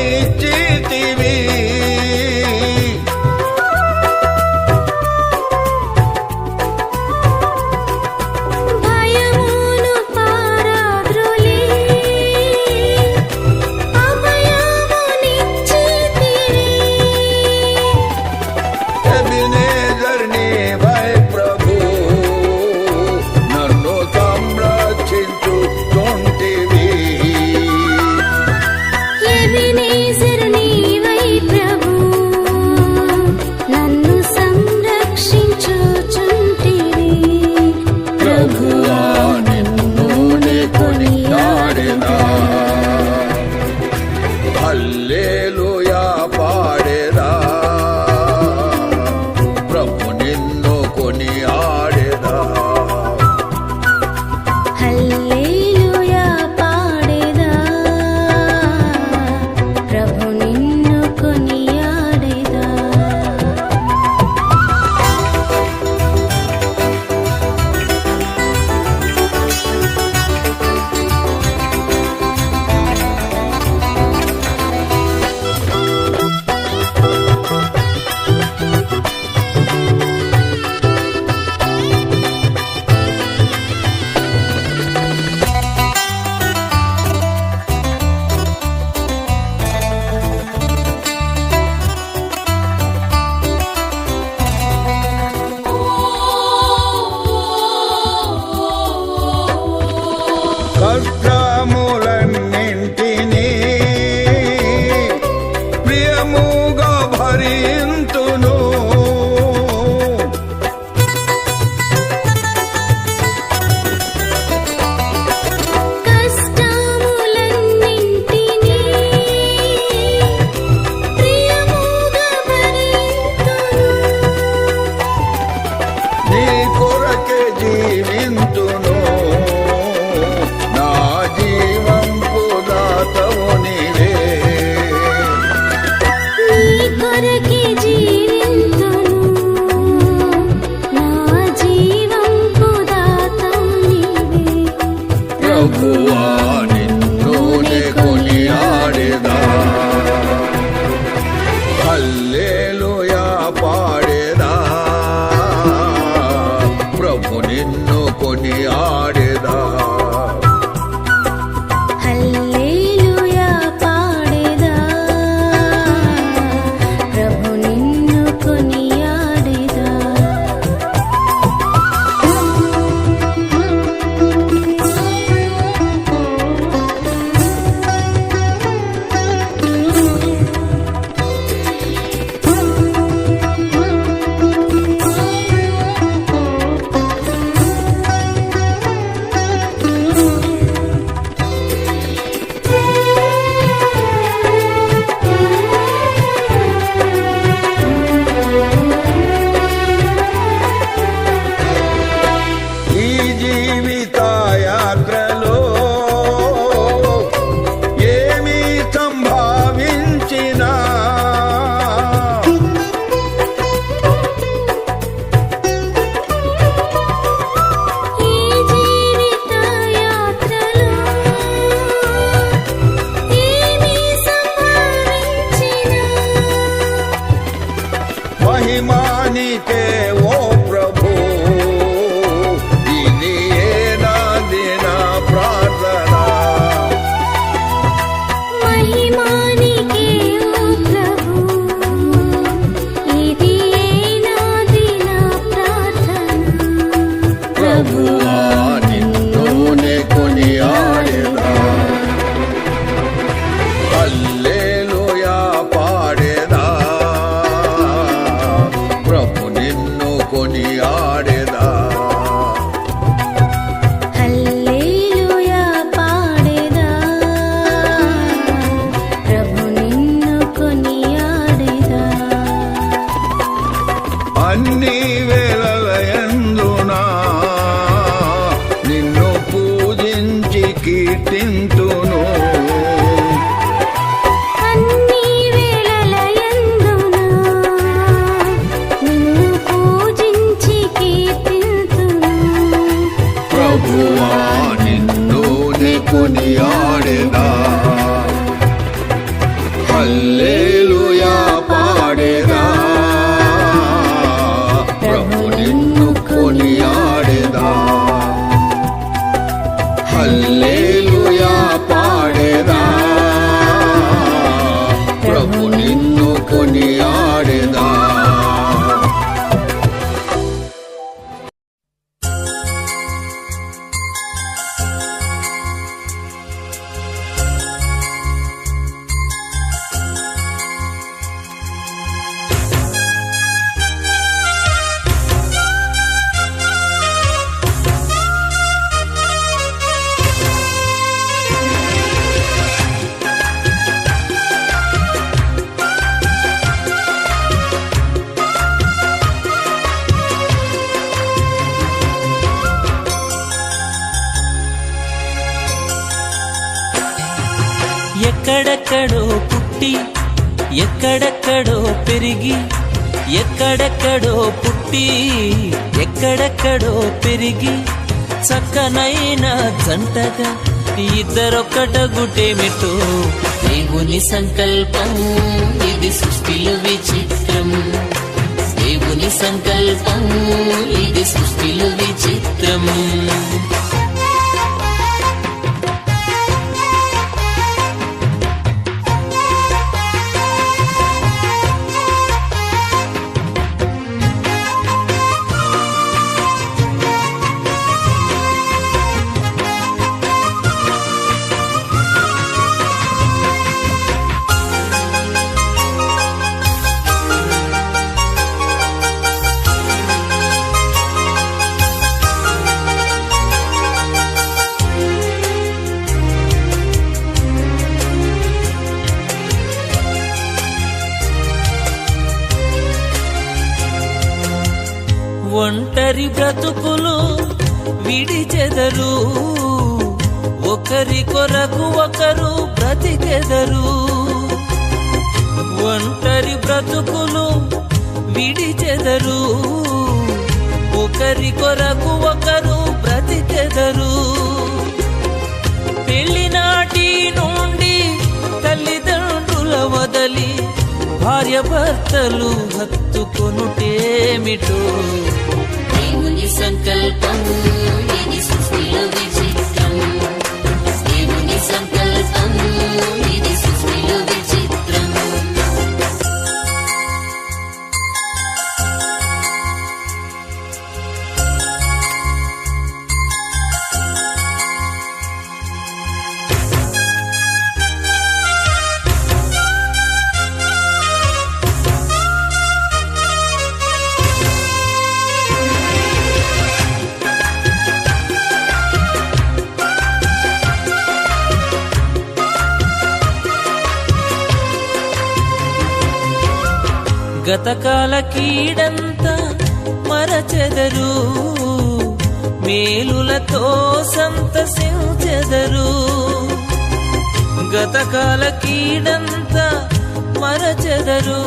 అభయమునిచ్చితివి భయమును పారద్రోలి అభయమునిచ్చితివి ఎబినేజర్ నీవై ప్రభు నన్ను సంరక్షించుచుంటివి ఎబినేజర్ నీవై ప్రభు నన్ను సంరక్షించుచుంటివి ప్రభువా నిన్ను నే కొనియాడేదా హల్లెలూయా పాడేదా ప్రభు నిన్ను కొనియాడేదా హల్లెలూయా పాడేదా ప్రభు నిన్ను కొనియాడేదా కష్టములన్నింటినీ ప్రియముగా భరింతును కష్టములన్నింటినీ ప్రియముగా భరింతును నీ కొరకే జీవింతును నా కొని ఆడేదా హల్లెలూయా పాడేదా ప్రభు నిన్ను కొనియాడేదా ఈ జీవిత యాత్రలో ఏమి సంభావించినా ఈ జీవిత యాత్రలో ఏమి సంభవించినా మహిమానికే ఓ ప్రభు ఇది ఏనాది నా ప్రార్థన మహిమానికే ఓ ప్రభు ఇది ఏనాది నా ప్రార్థన ప్రభువా నిన్నునే కొని ఆడేదా హల్లెలూయా పాడేదా ప్రభు నిన్ను కొని ఆడేదా హల్లెలూయా పాడేదా ప్రభు నిన్ను కొనియాడేదా అన్ని వేళలయందునా నిన్ను పూజించి కీర్తింతును అన్ని వేళలయందునా నిన్ను పూజించి కీర్తింతును ప్రభువా నిన్నునే కొని ఆడేదా హల్లెలూయా పాడేదా ప్రభు నిన్ను కొని ఆడేదా హల్లెలూయా పాడేదా ప్రభు నిన్ను కొని ఆడేదా ఎక్కడెక్కడో పుట్టి ఎక్కడెక్కడో పెరిగి ఎక్కడెక్కడో పుట్టి ఎక్కడెక్కడో పెరిగి చక్కనైన జంటగా ఇద్దరొక్కట గుటేమిటో దేవుని సంకల్పం ఇది సృష్టిలో విచిత్రం దేవుని సంకల్పం ఇది సృష్టిలో విచిత్రం ఒంటరి బ్రతుకులు విడిచెదరు ఒకరి కొరకు ఒకరు బ్రతికెదరు ఒంటరి బ్రతుకులు విడిచెదరు ఒకరి కొరకు ఒకరు బ్రతికెదరు పెళ్లినాటి నుండి తల్లిదండ్రుల వదలి భార్య భర్తలు హత్తుకొనుటేమిటో దేవుని సంకల్పం గతకాల కీడంతా మరచెదరు, మేలులతో సంతసించెదరు. గతకాల కీడంతా మరచెదరు,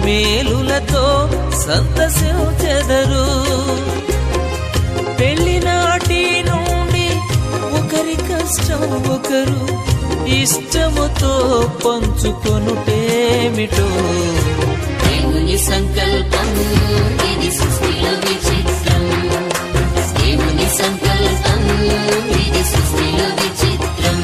మేలులతో సంతసించెదరు. పెళ్లి నాటి నుండి ఒకరి కష్టం ఒకరు ఇష్టముతో పంచుకొనుటేమిటో. దేవుని సంకల్పం ఇది సృష్టిలో విచిత్రం, దేవుని సంకల్పం ఇది సృష్టిలో విచిత్రం.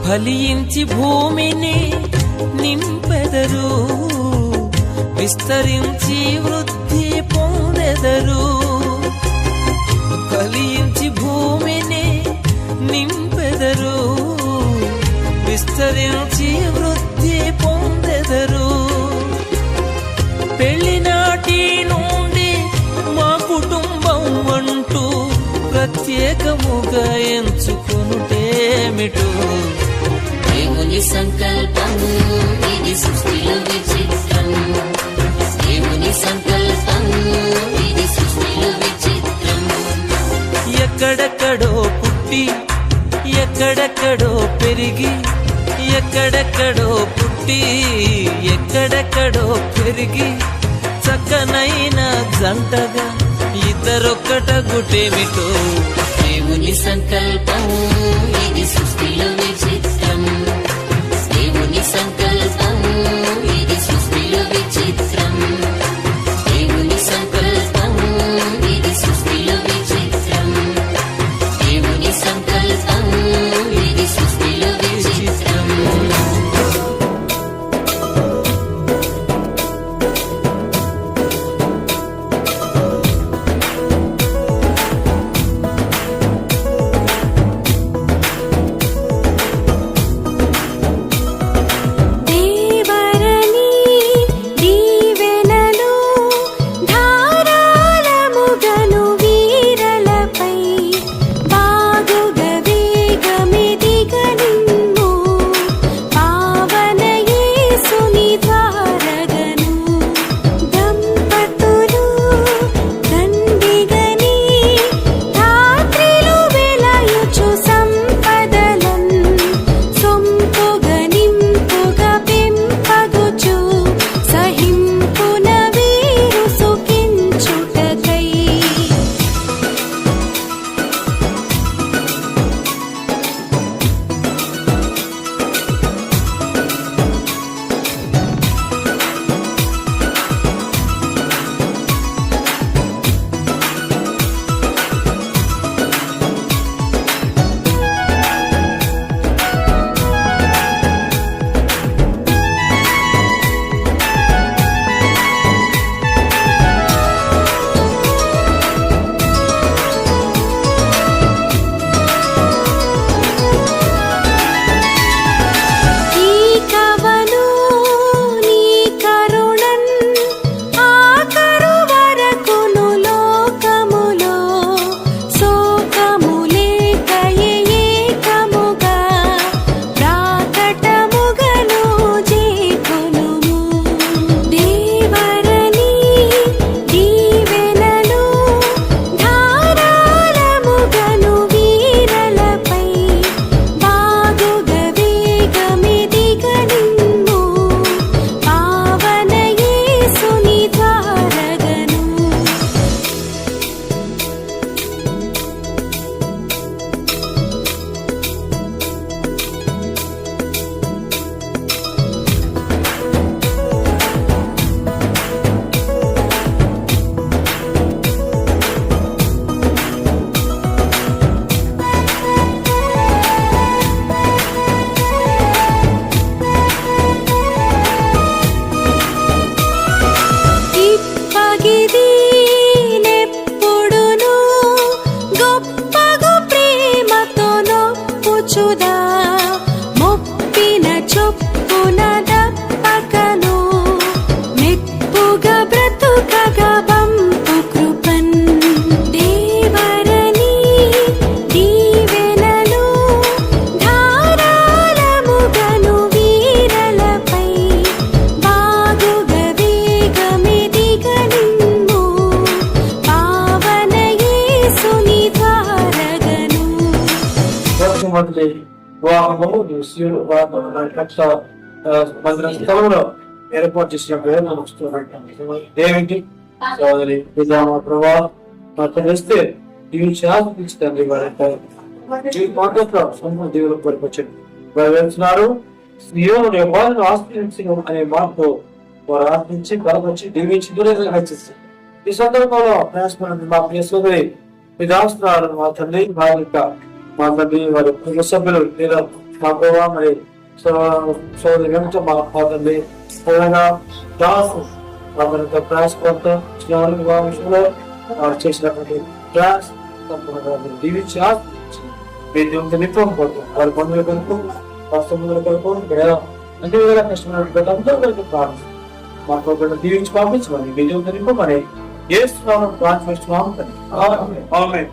ఫలించి భూమిని నింపెదరు, విస్తరించి వృద్ధి పొందెదరు. ఫలించి భూమిని నింపెదరు, విస్తరించి వృద్ధి పొందెదరు. పెళ్లి నాటి నుండి మా కుటుంబం అంటూ ప్రత్యేకముగా ఎంచుకొనుటేమిటో. దేవుని సంకల్పం ఇది సృష్టిలో విచిత్రం, దేవుని సంకల్పం ఇది సృష్టిలో విచిత్రం. ఎక్కడెక్కడో పుట్టి ఎక్కడెక్కడో పెరిగి, ఎక్కడెక్కడో పుట్టి ఎక్కడెక్కడో పెరిగి, చక్కనైన జంటగా ఇద్దరొక్కటగుటేమిటో. దేవుని సంకల్పం ఇది సృష్టిలో విచిత్రం, దేవుని సంకల్పం ఇది సృష్టిలో విచిత్రం, దేవుని సంకల్పం ఇది సృష్టిలో విచిత్రం, దేవుని సంకల్పం ఇది సృష్టిలో విచిత్రం. చూచుదా మొప్పిన చొప్పున దప్పకను మెప్పుగా బ్రతుకగా వంపు కృపన్ దేవరని దీవెనలు ధారాళముగను వీరలపై బాగుగా వేగమెదిగ నిమ్ము పావన యేసుని ద్వారగను. మొదటి వివాహము స్థలంలో ఏర్పాటు చేసినప్పుడు మనం దేవునికి సోదరి ప్రభావ తెలిస్తే దీవించి ఆశించండి దేవుడు పరిపొచ్చాడు వెళ్తున్నారు దేవుని వాళ్ళను ఆశ్రయించడం అనే మాటతో వారు ఆశ్రయించి బలపరిచి దీవించి దూరంగా హెచ్చిస్తారు. ఈ సందర్భంలో ప్రయాసపడిన మా ప్రియ సోదరి మీ దాస్తున్నారు మా తండ్రి మా యొక్క మా తండ్రి వారి కుటుంబ సభ్యులు లేదా మా ప్రభావ మరి సోదరి వెంట మా తండ్రి దాసు మనంతా ప్రయాసపడతా విషయంలో వారు చేసినటువంటి ప్రయాస దీవించి మీ దేవుని నింపం పడుతుంది వారి బంధువుల కొరకు వాస్తవుల కొరకు అన్ని విధాలా కష్టమైనటువంటి అందరూ కొరకు ప్రార్థన మా ప్రభుత్వం దీవించి పంపించమని మీ దేవుని నింపమని యేసు నామములో ప్రార్థిస్తున్నాము. ఆమేన్.